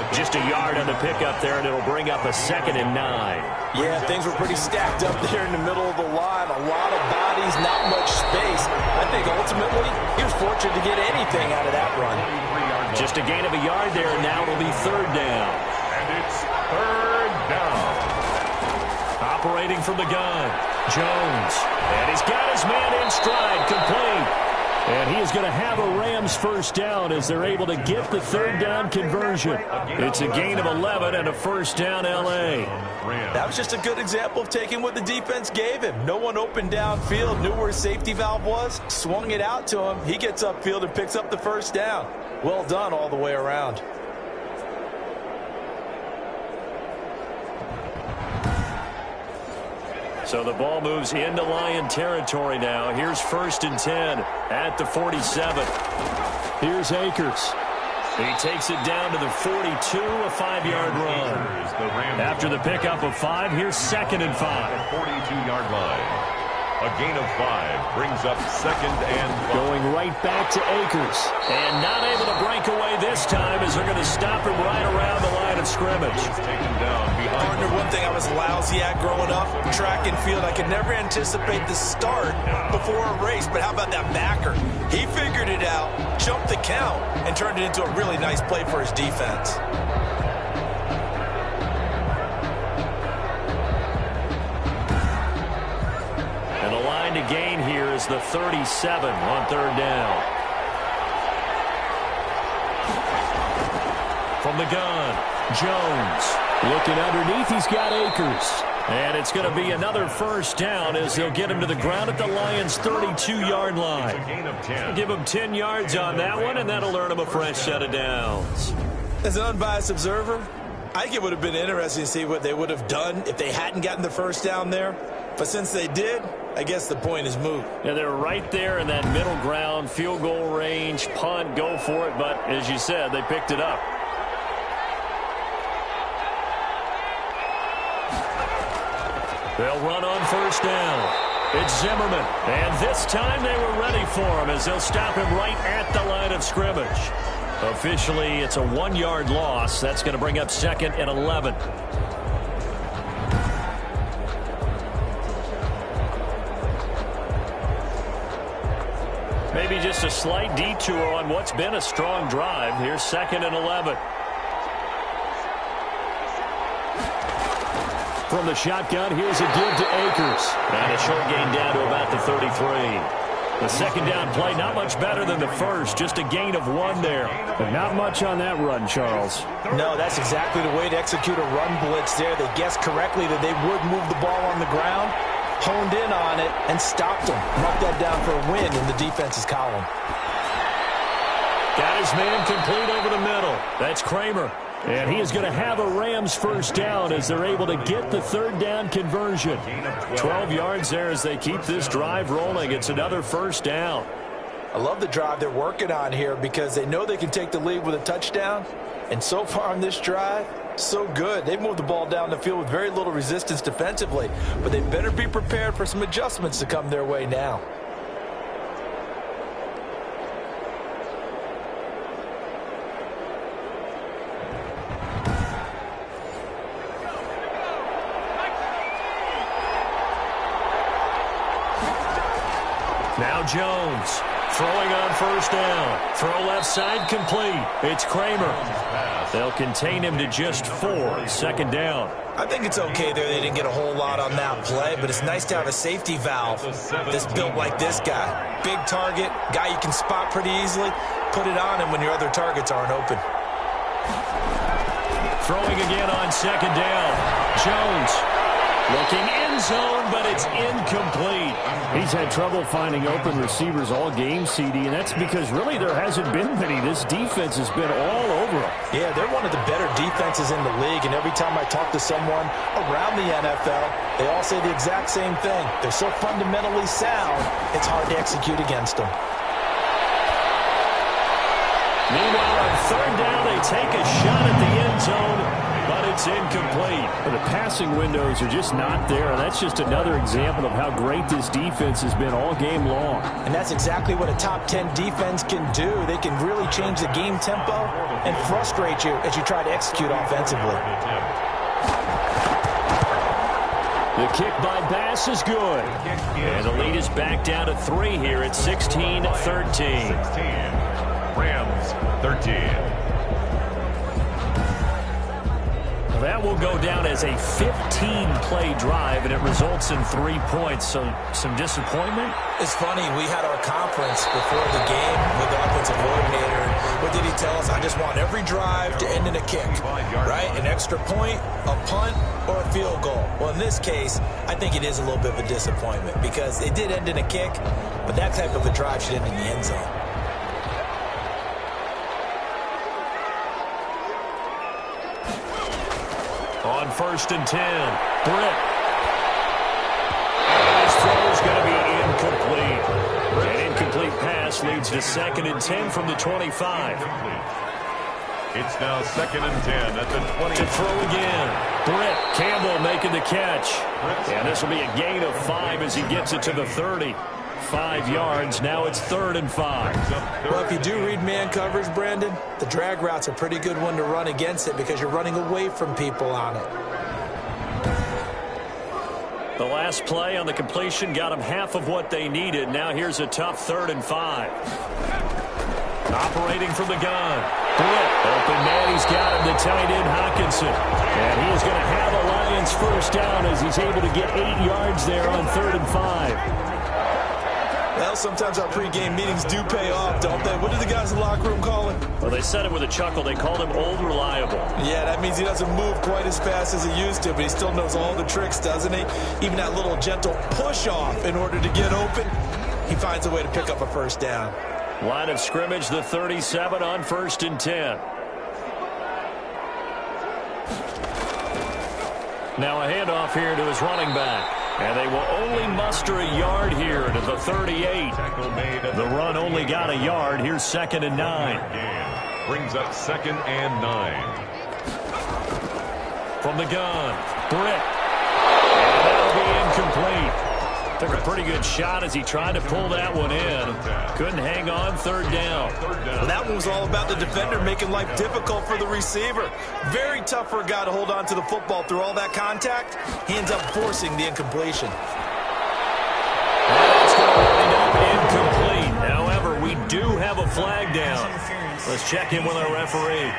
Just a yard on the pickup there, and it'll bring up a 2nd and 9. Yeah, things were pretty stacked up there in the middle of the line. A lot of bodies, not much space. I think ultimately he was fortunate to get anything out of that run. Just a gain of a yard there, and now it'll be 3rd down. And it's 3rd down. Operating from the gun, Jones. And he's got his man in stride, complete. And he is going to have a Rams first down as they're able to get the third down conversion. It's a gain of 11 and a first down, L.A. That was just a good example of taking what the defense gave him. No one open downfield, knew where his safety valve was, swung it out to him. He gets upfield and picks up the first down. Well done all the way around. So the ball moves into Lion territory now. Here's 1st and 10 at the 47. Here's Akers. He takes it down to the 42, a 5-yard run. After the pickup of 5, here's 2nd and 5. 42-yard line. A gain of 5 brings up 2nd and 5. Going right back to Akers. And not able to break away this time as they're going to stop him right around the line of scrimmage. Taken down behind. Partner, one thing I was lousy at growing up, track and field, I could never anticipate the start before a race. But how about that backer? He figured it out, jumped the count, and turned it into a really nice play for his defense. And the line to gain here is the 37 on 3rd down. From the gun, Jones. Looking underneath, he's got Akers. And it's going to be another first down as they'll get him to the ground at the Lions' 32-yard line. Give him 10 yards on that one, and that'll earn him a fresh set of downs. As an unbiased observer, I think it would have been interesting to see what they would have done if they hadn't gotten the first down there. But since they did, I guess the point is moot. Yeah, they're right there in that middle ground, field goal range, punt, go for it. But as you said, they picked it up. They'll run on first down. It's Zimmerman. And this time they were ready for him as they'll stop him right at the line of scrimmage. Officially, it's a 1-yard loss. That's going to bring up 2nd and 11. Maybe just a slight detour on what's been a strong drive. Here's 2nd and 11. From the shotgun, here's a give to Akers. And a short gain down to about the 33. The second down play, not much better than the first. Just a gain of 1 there. But not much on that run, Charles. No, that's exactly the way to execute a run blitz there. They guessed correctly that they would move the ball on the ground, honed in on it, and stopped them. Marked that down for a win in the defense's column. Got his man complete over the middle. That's Kramer. And he is going to have a Rams first down as they're able to get the third down conversion. 12 yards there as they keep this drive rolling. It's another first down. I love the drive they're working on here because they know they can take the lead with a touchdown. And so far on this drive, so good. They've moved the ball down the field with very little resistance defensively. But they better be prepared for some adjustments to come their way now. Now Jones throwing on first down. Throw left side complete. It's Kramer. They'll contain him to just 4. Second down. I think it's okay there. They didn't get a whole lot on that play, but it's nice to have a safety valve that's built like this guy. Big target, guy you can spot pretty easily. Put it on him when your other targets aren't open. Throwing again on second down. Jones looking end zone, but it's incomplete. He's had trouble finding open receivers all game, CD, and that's because really there hasn't been many. This defense has been all over him. Yeah, they're one of the better defenses in the league, and every time I talk to someone around the NFL, they all say the exact same thing. They're so fundamentally sound, it's hard to execute against them. Meanwhile, on third down, they take a shot at the end zone, but it's incomplete. The passing windows are just not there, and that's just another example of how great this defense has been all game long. And that's exactly what a top 10 defense can do. They can really change the game tempo and frustrate you as you try to execute offensively. The kick by Bass is good. And the lead is back down to 3 here at 16-13. Rams 13. That will go down as a 15-play drive, and it results in 3 points. So some disappointment? It's funny. We had our conference before the game with the offensive coordinator. What did he tell us? I just want every drive to end in a kick, right? An extra point, a punt, or a field goal. Well, in this case, I think it is a little bit of a disappointment because it did end in a kick, but that type of a drive should end in the end zone. On 1st and 10, Britt. His throw is going to be incomplete. An incomplete pass leads to 2nd and 10 from the 25. It's now 2nd and 10 at the 20. To throw again. Britt Campbell making the catch. And this will be a gain of 5 as he gets it to the 30. 5 yards. Now it's 3rd and 5. Well, if you do read man coverage, Brandon, the drag route's a pretty good one to run against it because you're running away from people on it. The last play on the completion got them half of what they needed. Now here's a tough 3rd and 5. Operating from the gun. Britt, open man, he's got him, the tight end Hawkinson. And he is going to have a Lions first down as he's able to get 8 yards there on 3rd and 5. Well, sometimes our pregame meetings do pay off, don't they? What did the guys in the locker room call him? Well, they said it with a chuckle. They called him Old Reliable. Yeah, that means he doesn't move quite as fast as he used to, but he still knows all the tricks, doesn't he? Even that little gentle push-off in order to get open, he finds a way to pick up a first down. Line of scrimmage, the 37 on 1st and 10. Now a handoff here to his running back. And they will only muster a yard here to the 38. The run only got a yard. Here's 2nd and 9. Brings up 2nd and 9. From the gun, Britt. And that'll be incomplete. Took a pretty good shot as he tried to pull that one in. Couldn't hang on. 3rd down. Well, that one was all about the defender making life difficult for the receiver. Very tough for a guy to hold on to the football through all that contact. He ends up forcing the incompletion. That's going to wind up incomplete. However, we do have a flag down. Let's check in with our referee.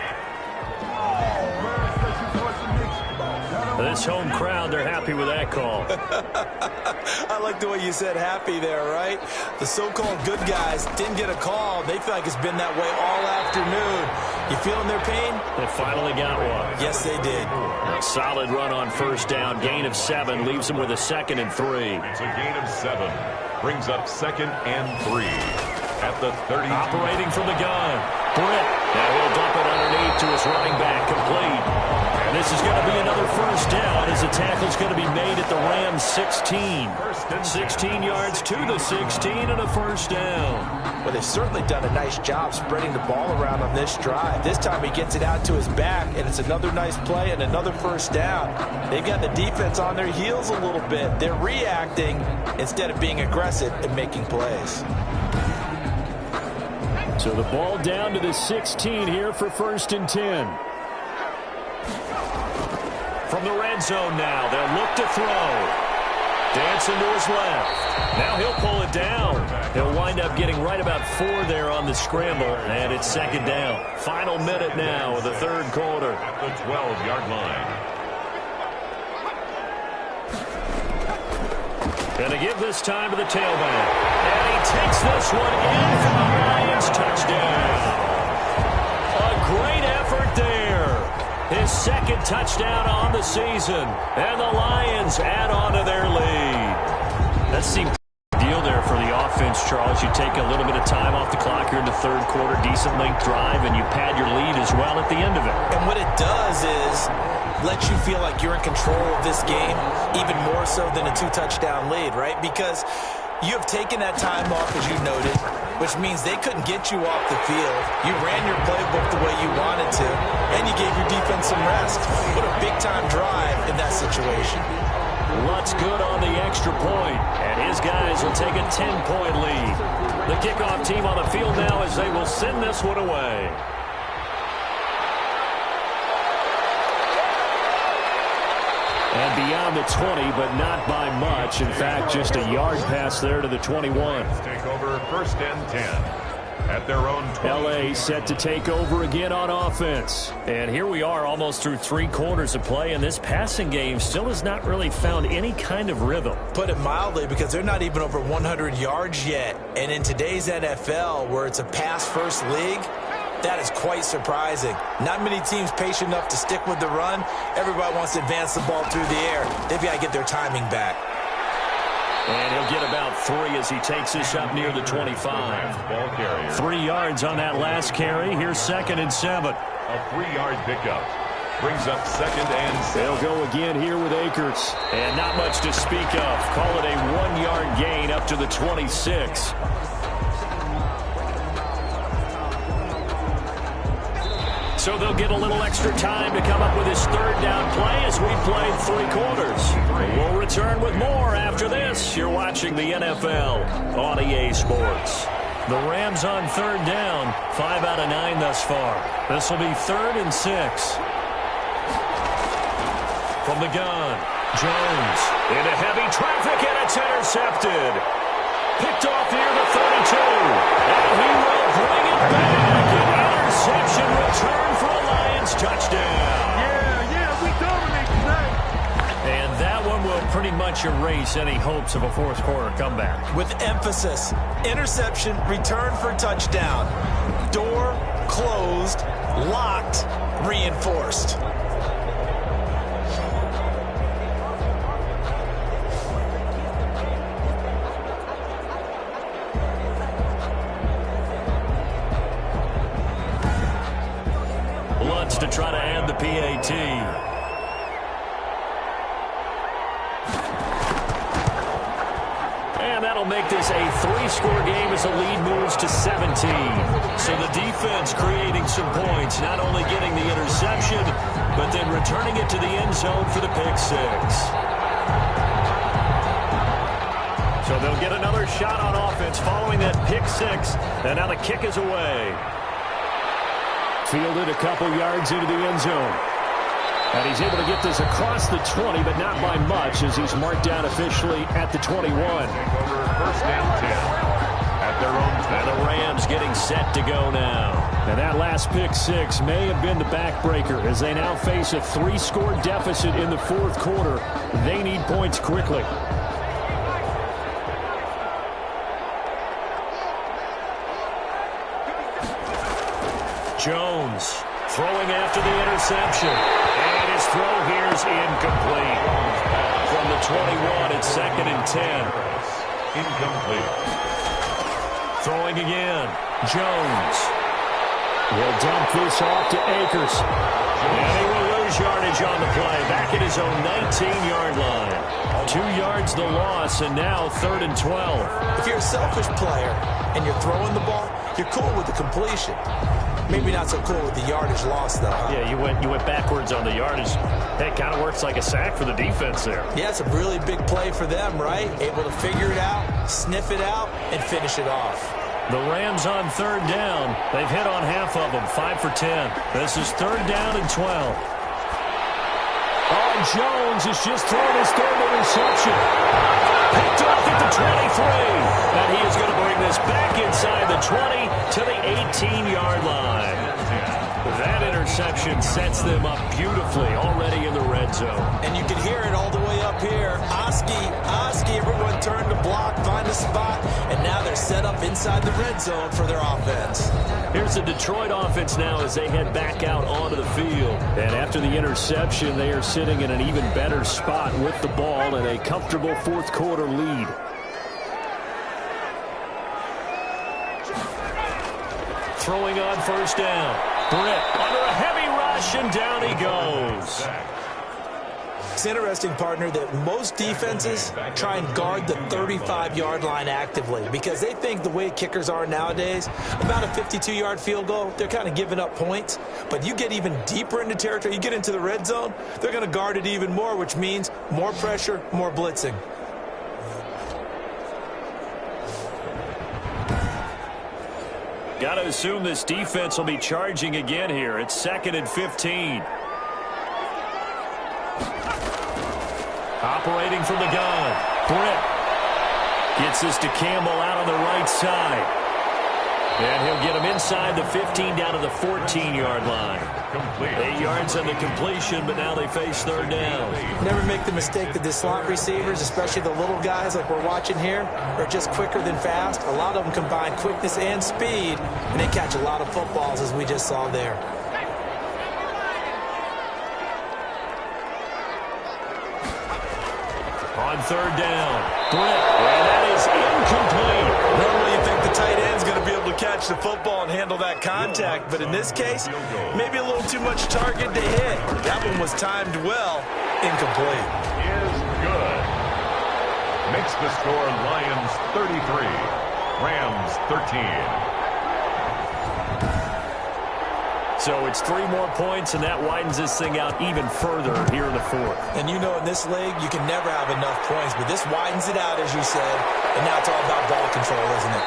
This home crowd, they're happy with that call. I like the way you said happy there, right? The so-called good guys didn't get a call. They feel like it's been that way all afternoon. You feeling their pain? They finally got one. Yes, they did. A solid run on 1st down. Gain of 7 leaves them with a 2nd and 3. It's a gain of 7. Brings up 2nd and 3 at the 30. Operating from the gun. Britt. Now he'll dump it underneath to his running back. Complete. And this is going to be another first down as the tackle's going to be made at the Rams 16. 16 yards to the 16 and a first down. Well, they've certainly done a nice job spreading the ball around on this drive. This time he gets it out to his back, and it's another nice play and another first down. They've got the defense on their heels a little bit. They're reacting instead of being aggressive and making plays. So the ball down to the 16 here for 1st and 10. From the red zone now, they'll look to throw. Dancing to his left. Now he'll pull it down. He'll wind up getting right about 4 there on the scramble, and it's 2nd down. Final minute now of the 3rd quarter. At the 12-yard line. Going to give this time to the tailback. And he takes this one in for the Lions touchdown. A great effort there. His 2nd touchdown on the season. And the Lions add on to their lead. That seemed deal there for the offense, Charles. You take a little bit of time off the clock here in the 3rd quarter, decent length drive, and you pad your lead as well at the end of it. And what it does is let you feel like you're in control of this game, even more so than a 2-touchdown lead, right? Because you have taken that time off, as you noted, which means they couldn't get you off the field. You ran your playbook the way you wanted to, and you gave your defense some rest. What a big-time drive in that situation. Lutz good on the extra point, and his guys will take a 10-point lead. The kickoff team on the field now as they will send this one away. And beyond the 20, but not by much. In fact, just a yard pass there to the 21. Take over 1st and 10. at their own 20. LA set to take over again on offense. And here we are almost through 3 quarters of play, and this passing game still has not really found any kind of rhythm. Put it mildly, because they're not even over 100 yards yet. And in today's NFL, where it's a pass-first league, that is quite surprising. Not many teams patient enough to stick with the run. Everybody wants to advance the ball through the air. They've got to get their timing back. And he'll get about 3 as he takes this up near the 25. 3 yards on that last carry. Here's 2nd and 7. A 3-yard pickup. Brings up 2nd and 7. They'll go again here with Akers. And not much to speak of. Call it a 1-yard gain up to the 26. So they'll get a little extra time to come up with his 3rd down play as we played 3 quarters. We'll return with more after this. You're watching the NFL on EA Sports. The Rams on 3rd down, 5 out of 9 thus far. This will be 3rd and 6. From the gun, Jones into heavy traffic, and it's intercepted. Picked off near the 32. And he will bring it back. An interception return for a Lions touchdown. Yeah, we dominate tonight. And that one will pretty much erase any hopes of a 4th quarter comeback. With emphasis, interception, return for touchdown. Door closed, locked, reinforced. To try to add the PAT. And that'll make this a 3-score game as the lead moves to 17. So the defense creating some points, not only getting the interception, but then returning it to the end zone for the pick 6. So they'll get another shot on offense following that pick 6. And now the kick is away. Fielded a couple yards into the end zone. And he's able to get this across the 20, but not by much, as he's marked down officially at the 21. Over 1st down 10 at their own 10. And the Rams getting set to go now. And that last pick 6 may have been the backbreaker, as they now face a 3-score deficit in the 4th quarter. They need points quickly. Jones throwing after the interception. And his throw here's incomplete. From the 21, it's 2nd and 10. Incomplete. Throwing again. Jones. He'll dump this off to Akers. And he will lose yardage on the play. Back at his own 19-yard line. 2 yards the loss, and now 3rd and 12. If you're a selfish player and you're throwing the ball, you're cool with the completion. Maybe not so cool with the yardage loss, though. Huh? Yeah, you went backwards on the yardage. That kind of works like a sack for the defense there. Yeah, it's a really big play for them, right? Able to figure it out, sniff it out, and finish it off. The Rams on 3rd down. They've hit on half of them, 5 for 10. This is 3rd down and 12. Oh, Jones has just thrown his 3rd interception. Picked off at the 23. And he is going to bring this back inside the 20 to the 18-yard line. That interception sets them up beautifully already in the red zone. And you can hear it all the way up here. Oski, everyone turned to block, find a spot, and now they're set up inside the red zone for their offense. Here's the Detroit offense now as they head back out onto the field. And after the interception, they are sitting in an even better spot with the ball and a comfortable 4th quarter lead. Throwing on 1st down. Britt under a heavy rush, and down he goes. It's interesting, partner, that most defenses try and guard the 35-yard line actively because they think the way kickers are nowadays, about a 52-yard field goal, they're kind of giving up points. But you get even deeper into territory, you get into the red zone, they're going to guard it even more, which means more pressure, more blitzing. Got to assume this defense will be charging again here. It's 2nd and 15. Operating from the gun. Britt gets this to Campbell out on the right side. And he'll get him inside the 15 down to the 14-yard line. Complete. 8 yards on the completion, but now they face third down. Never make the mistake that the slot receivers, especially the little guys like we're watching here, are just quicker than fast. A lot of them combine quickness and speed, and they catch a lot of footballs, as we just saw there. On third down, Britt, and that is incomplete. Normally you think the tight end's going to be able to catch the football and handle that contact, but in this case, maybe a little too much target to hit. That one was timed well. Incomplete. Is good. Makes the score Lions 33, Rams 13. So it's 3 more points, and that widens this thing out even further here in the fourth. And you know in this league, you can never have enough points, but this widens it out, as you said, and now it's all about ball control, isn't it?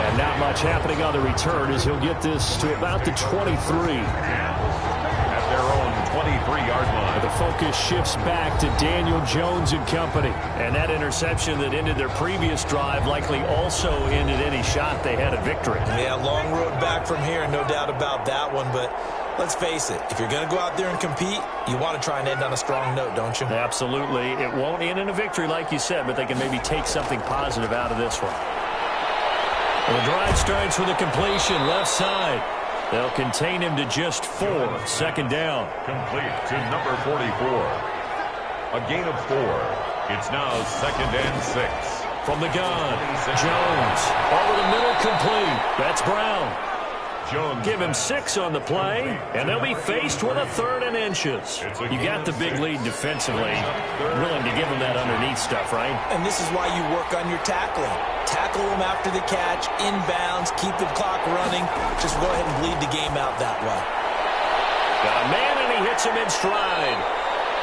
And not much happening on the return as he'll get this to about the 23. At their own 23-yard line. The focus shifts back to Daniel Jones and company. And that interception that ended their previous drive likely also ended any shot they had at victory. Yeah, long road back from here, no doubt about that one, but let's face it, if you're going to go out there and compete, you want to try and end on a strong note, don't you? Absolutely. It won't end in a victory like you said, but they can maybe take something positive out of this one. Well, the drive starts with a completion left side. They'll contain him to just 4. Second down. Complete to number 44. A gain of 4. It's now 2nd and 6. From the gun, Jones. Over the middle, complete. That's Brown. Jones. Give him 6 on the play, and they'll be faced with a 3rd and inches. You got the big lead defensively. Willing to give them that underneath stuff, right? And this is why you work on your tackling. Tackle them after the catch, inbounds, keep the clock running. Just go ahead and bleed the game out that way. Got a man, and he hits him in stride.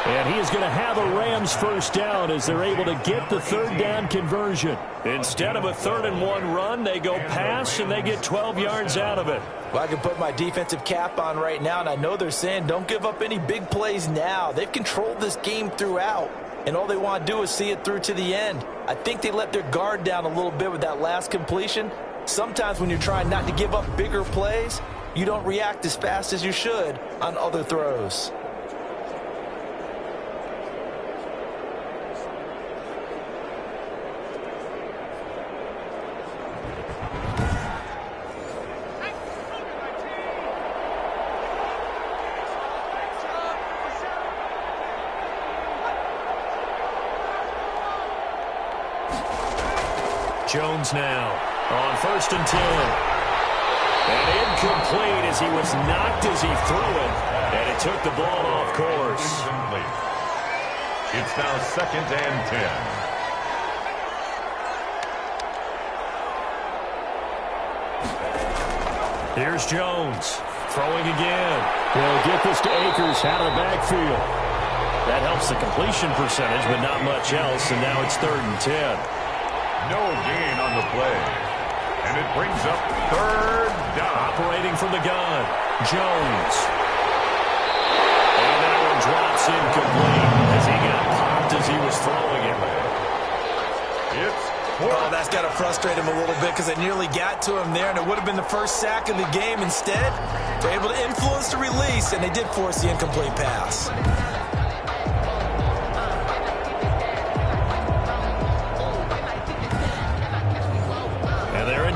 And he is going to have a Rams first down as they're able to get the third down conversion. Instead of a 3rd and 1 run, they go pass, and they get 12 yards out of it. Well, I can put my defensive cap on right now, and I know they're saying don't give up any big plays now. They've controlled this game throughout, and all they want to do is see it through to the end. I think they let their guard down a little bit with that last completion. Sometimes when you're trying not to give up bigger plays, you don't react as fast as you should on other throws. Jones now on 1st and 10. And incomplete as he was knocked as he threw it. And it took the ball off course. It's now 2nd and 10. Here's Jones throwing again. They'll get this to Akers out of the backfield. That helps the completion percentage, but not much else. And now it's 3rd and 10. No gain on the play. And it brings up 3rd down. Operating from the gun, Jones. And that one drops incomplete as he got popped as he was throwing it. It's 4th. Oh, that's got to frustrate him a little bit because they nearly got to him there, and it would have been the first sack of the game. Instead, they're able to influence the release, and they did force the incomplete pass.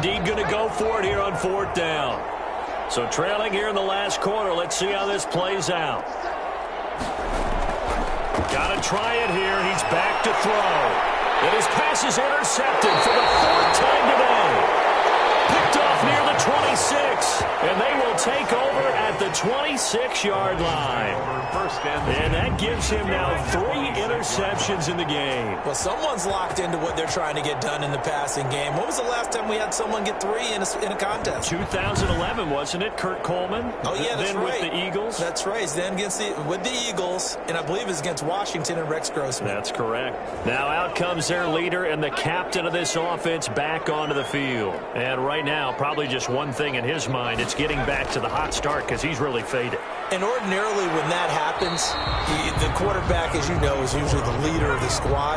Indeed going to go for it here on 4th down. So trailing here in the last quarter. Let's see how this plays out. Got to try it here. He's back to throw. And his pass is intercepted for the 4th time today. Picked off near the 26. And they will take over at the 26-yard line. And that gives him now 3 interceptions in the game. Well, someone's locked into what they're trying to get done in the passing game. When was the last time we had someone get 3 in a contest? 2011, wasn't it? Kurt Coleman? Oh, yeah, that's then right. With the Eagles? That's right. Then with the Eagles, and I believe it's against Washington and Rex Grossman. That's correct. Now out comes their leader and the captain of this offense back onto the field. And right now, probably just one thing in his mind. It's getting back to the hot start because he's he's really faded. And ordinarily when that happens, the quarterback, as you know, is usually the leader of the squad.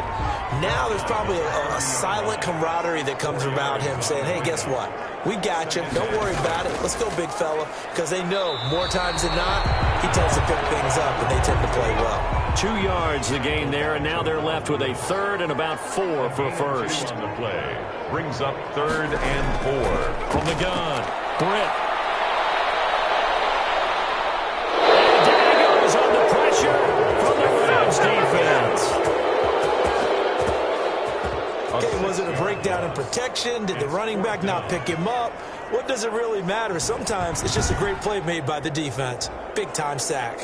Now there's probably a silent camaraderie that comes about him saying, hey, guess what? We got you. Don't worry about it. Let's go, big fella. Because they know more times than not, he tends to pick things up, and they tend to play well. 2 yards the gain there, and now they're left with a third and about 4 for first. On the play. Brings up 3rd and 4. From the gun, Britt. Under pressure from the Rams defense. Okay, was it a breakdown in protection? Did the running back not pick him up? What does it really matter? Sometimes it's just a great play made by the defense. Big-time sack.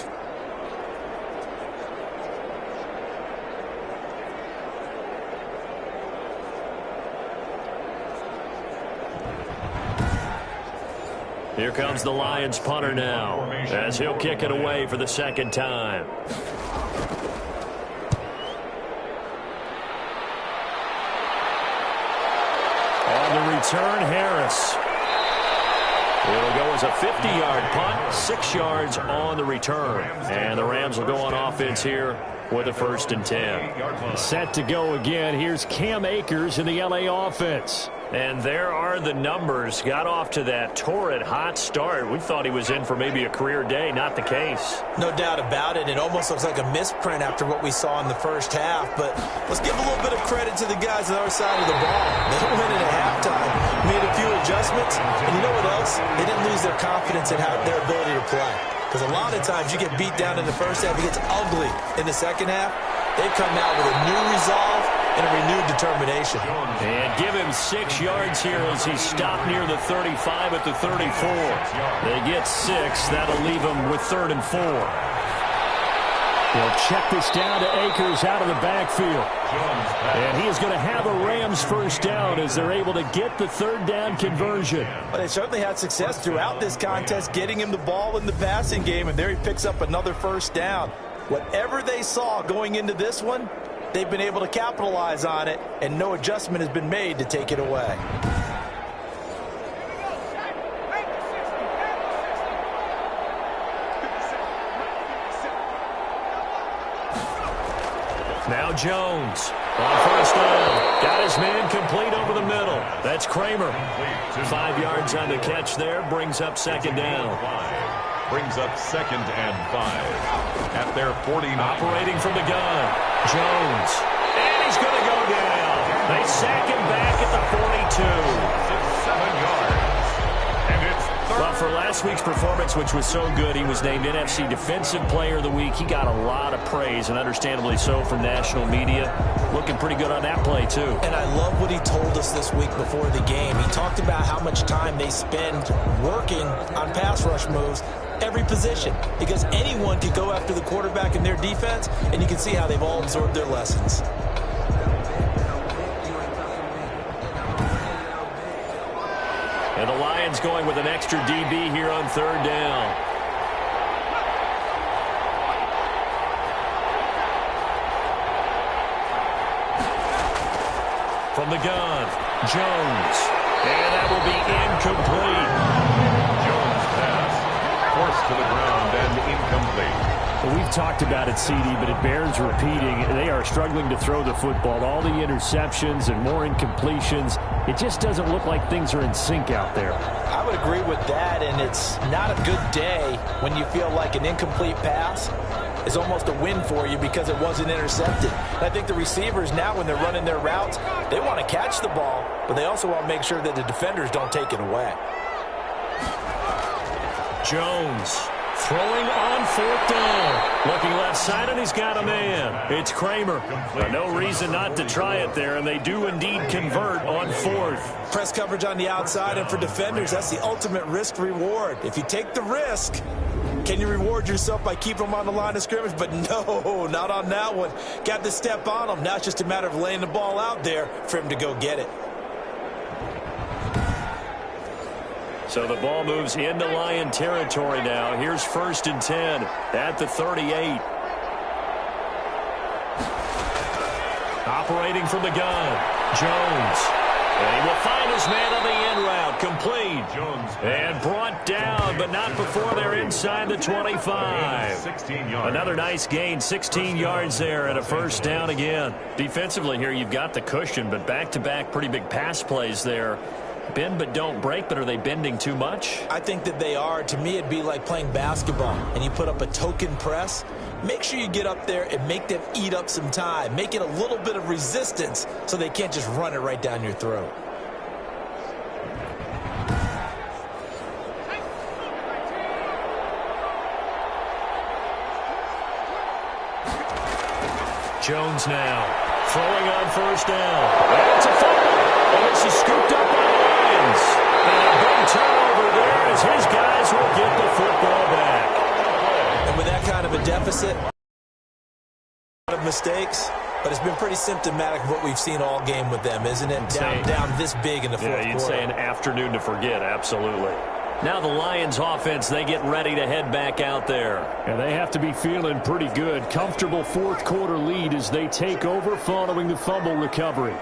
Here comes the Lions punter now, as he'll kick it away for the second time. On the return, Harris. It'll go as a 50-yard punt, 6 yards on the return. And the Rams will go on offense here with a 1st and 10. Set to go again. Here's Cam Akers in the LA offense. And there are the numbers. Got off to that torrid hot start. We thought he was in for maybe a career day. Not the case. No doubt about it. It almost looks like a misprint after what we saw in the first half. But let's give a little bit of credit to the guys on our side of the ball. They went in at halftime, made a few adjustments, and you know what else? They didn't lose their confidence in their ability to play. Because a lot of times you get beat down in the first half, it gets ugly in the second half. They've come out with a new resolve and a renewed determination. And give him 6 yards here as he stopped near the 35 at the 34. They get 6. That'll leave him with 3rd and 4. They'll check this down to Akers out of the backfield. And he is going to have a Rams first down as they're able to get the 3rd down conversion. But they certainly had success throughout this contest, getting him the ball in the passing game, and there he picks up another first down. Whatever they saw going into this one, they've been able to capitalize on it, and no adjustment has been made to take it away. Now Jones on first down. Got his man complete over the middle. That's Kramer. 5 yards on the catch there. Brings up 2nd down. Brings up 2nd and 5 at their 49. Operating from the gun. Jones. And he's going to go down. They sack him back at the 42. 7 yards. And it's Well, for last week's performance, which was so good, he was named NFC Defensive Player of the Week. He got a lot of praise, and understandably so, from national media. Looking pretty good on that play, too. And I love what he told us this week before the game. He talked about how much time they spend working on pass rush moves, every position, because anyone could go after the quarterback in their defense, and you can see how they've all absorbed their lessons. And the Lions going with an extra DB here on 3rd down. From the gun, Jones. And that will be incomplete. Jones pass. Forced to the ground and incomplete. Well, we've talked about it, CD, but it bears repeating. They are struggling to throw the football. All the interceptions and more incompletions. It just doesn't look like things are in sync out there. I would agree with that, and it's not a good day when you feel like an incomplete pass is almost a win for you because it wasn't intercepted. And I think the receivers now, when they're running their routes, they want to catch the ball, but they also want to make sure that the defenders don't take it away. Jones throwing on 4th down. Looking left side, and he's got a man. It's Kramer. No reason not to try it there, and they do indeed convert on 4th. Press coverage on the outside, and for defenders, that's the ultimate risk-reward. If you take the risk, can you reward yourself by keeping them on the line of scrimmage? But no, not on that one. Got to step on them. Now it's just a matter of laying the ball out there for him to go get it. So the ball moves into Lion territory now. Here's 1st and 10 at the 38. Operating from the gun, Jones. And he will find his man on the end route. Complete. And brought down, but not before they're inside the 25. Another nice gain, 16 yards there, and a first down again. Defensively here, you've got the cushion, but back-to-back pretty big pass plays there. Bend but don't break, but are they bending too much? I think that they are. To me, it'd be like playing basketball, and you put up a token press. Make sure you get up there and make them eat up some time. Make it a little bit of resistance so they can't just run it right down your throat. Jones now throwing on first down. And it's a fumble. And this is scooped up by the Lions. And a big turnover there as his guys will get the football back. And with that kind of a deficit, a lot of mistakes, but it's been pretty symptomatic of what we've seen all game with them, isn't it? Down this big in the fourth quarter. Yeah, you'd say an afternoon to forget, absolutely. Now the Lions offense, they get ready to head back out there. And they have to be feeling pretty good. Comfortable fourth quarter lead as they take over following the fumble recovery.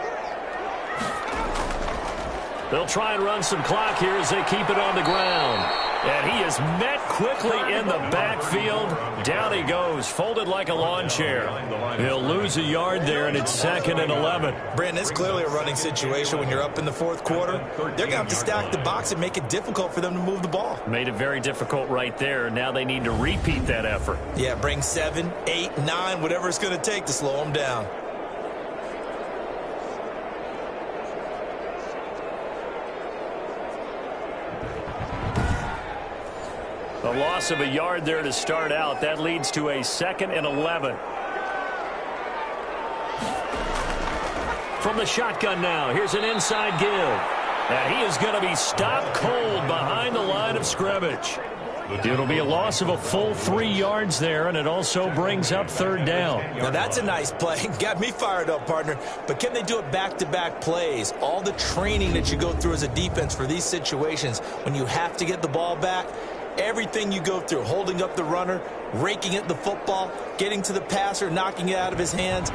They'll try and run some clock here as they keep it on the ground. And he is met quickly in the backfield. Down he goes, folded like a lawn chair. He'll lose a yard there, and it's 2nd and 11. Brandon, it's clearly a running situation when you're up in the fourth quarter. They're going to have to stack the box and make it difficult for them to move the ball. Made it very difficult right there. Now they need to repeat that effort. Yeah, bring 7, 8, 9, whatever it's going to take to slow them down. A loss of a yard there to start out. That leads to a 2nd and 11. From the shotgun now, here's an inside give. And he is going to be stopped cold behind the line of scrimmage. It'll be a loss of a full 3 yards there, and it also brings up 3rd down. Now that's a nice play. Got me fired up, partner. But can they do it back-to-back plays? All the training that you go through as a defense for these situations, when you have to get the ball back, everything you go through, holding up the runner, raking at the football, getting to the passer, knocking it out of his hands,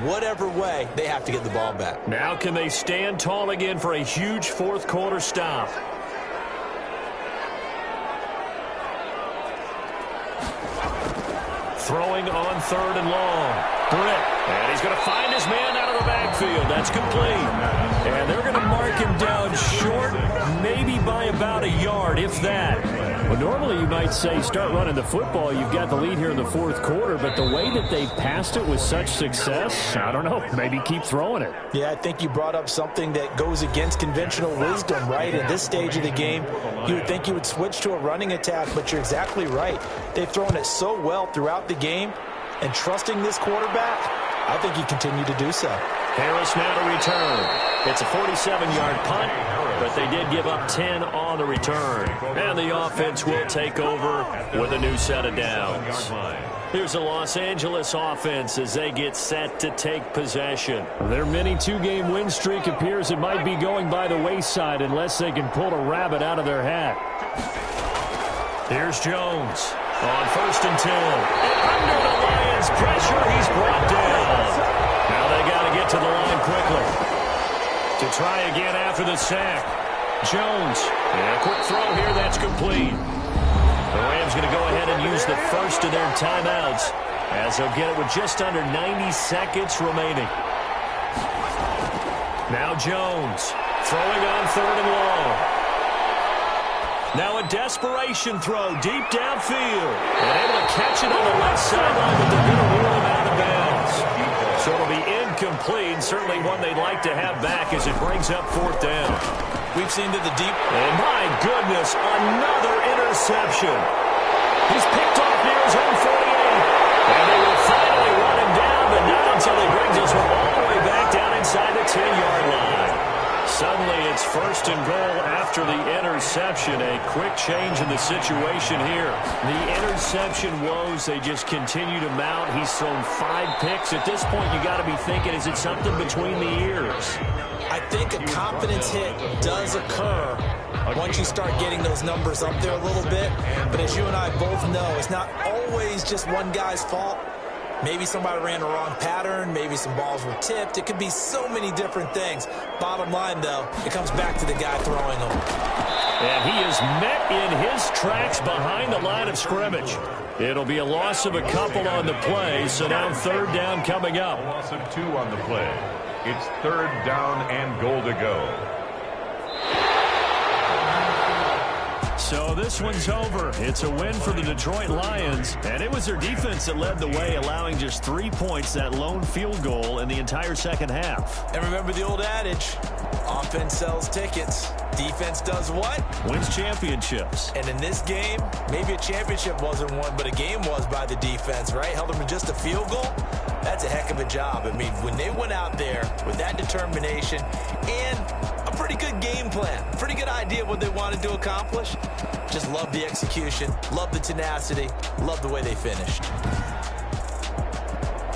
whatever way, they have to get the ball back. Now can they stand tall again for a huge fourth quarter stop? Throwing on 3rd and long. Britt. And he's going to find his man out of the backfield. That's complete. And they're going to mark him down short, maybe by about a yard, if that. Well, normally you might say start running the football. You've got the lead here in the fourth quarter, but the way that they passed it with such success, I don't know, maybe keep throwing it. Yeah, I think you brought up something that goes against conventional wisdom, right? At this stage of the game, you would think you would switch to a running attack, but you're exactly right. They've thrown it so well throughout the game, and trusting this quarterback, I think you continue to do so. Harris now to return. It's a 47-yard punt, but they did give up 10 on the return. And the offense will take over with a new set of downs. Here's the Los Angeles offense as they get set to take possession. Their mini 2-game win streak appears it might be going by the wayside unless they can pull a rabbit out of their hat. Here's Jones on 1st and 10. And under the Lions' pressure, he's brought down. Now they got to get to the line quickly to try again after the sack. Jones, and a quick throw here, that's complete. The Rams going to go ahead and use the first of their timeouts as they'll get it with just under 90 seconds remaining. Now Jones throwing on 3rd and long. Now a desperation throw deep downfield. And able to catch it on the left sideline, but they're going to rule him out of bounds. So it'll be incomplete. Certainly one they'd like to have back as it brings up 4th down. We've seen to the deep. And my goodness, another interception. He's picked off near his own 48. And they will finally run him down, but not until he brings us all the way back down inside the 10-yard line. Suddenly it's 1st and goal after the interception. A quick change in the situation here. The interception woes, they just continue to mount. He's thrown 5 picks. At this point, you got to be thinking, is it something between the ears? I think a confidence hit does occur once you start getting those numbers up there a little bit. But as you and I both know, it's not always just one guy's fault. Maybe somebody ran a wrong pattern. Maybe some balls were tipped. It could be so many different things. Bottom line, though, it comes back to the guy throwing them. And he is met in his tracks behind the line of scrimmage. It'll be a loss of a couple on the play, so now third down coming up. A loss of 2 on the play. It's third down and goal to go. So this one's over. It's a win for the Detroit Lions, and it was their defense that led the way, allowing just 3 points, that lone field goal in the entire second half. And remember the old adage, offense sells tickets. Defense does what? Wins championships. And in this game, maybe a championship wasn't won, but a game was by the defense, right? Held them to just a field goal. That's a heck of a job. I mean, when they went out there with that determination and a pretty good game plan, pretty good idea of what they wanted to accomplish, just love the execution, love the tenacity, love the way they finished.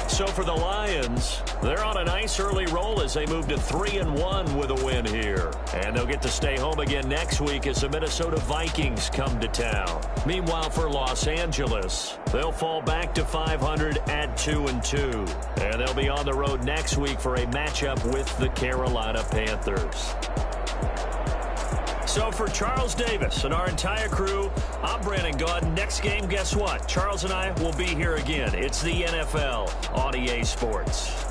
So for the Lions, they're on a nice early roll as they move to 3-1 with a win here. And they'll get to stay home again next week as the Minnesota Vikings come to town. Meanwhile, for Los Angeles, they'll fall back to 500 at 2-2. And they'll be on the road next week for a matchup with the Carolina Panthers. So for Charles Davis and our entire crew, I'm Brandon Gaudin. Next game, guess what? Charles and I will be here again. It's the NFL on EA Sports.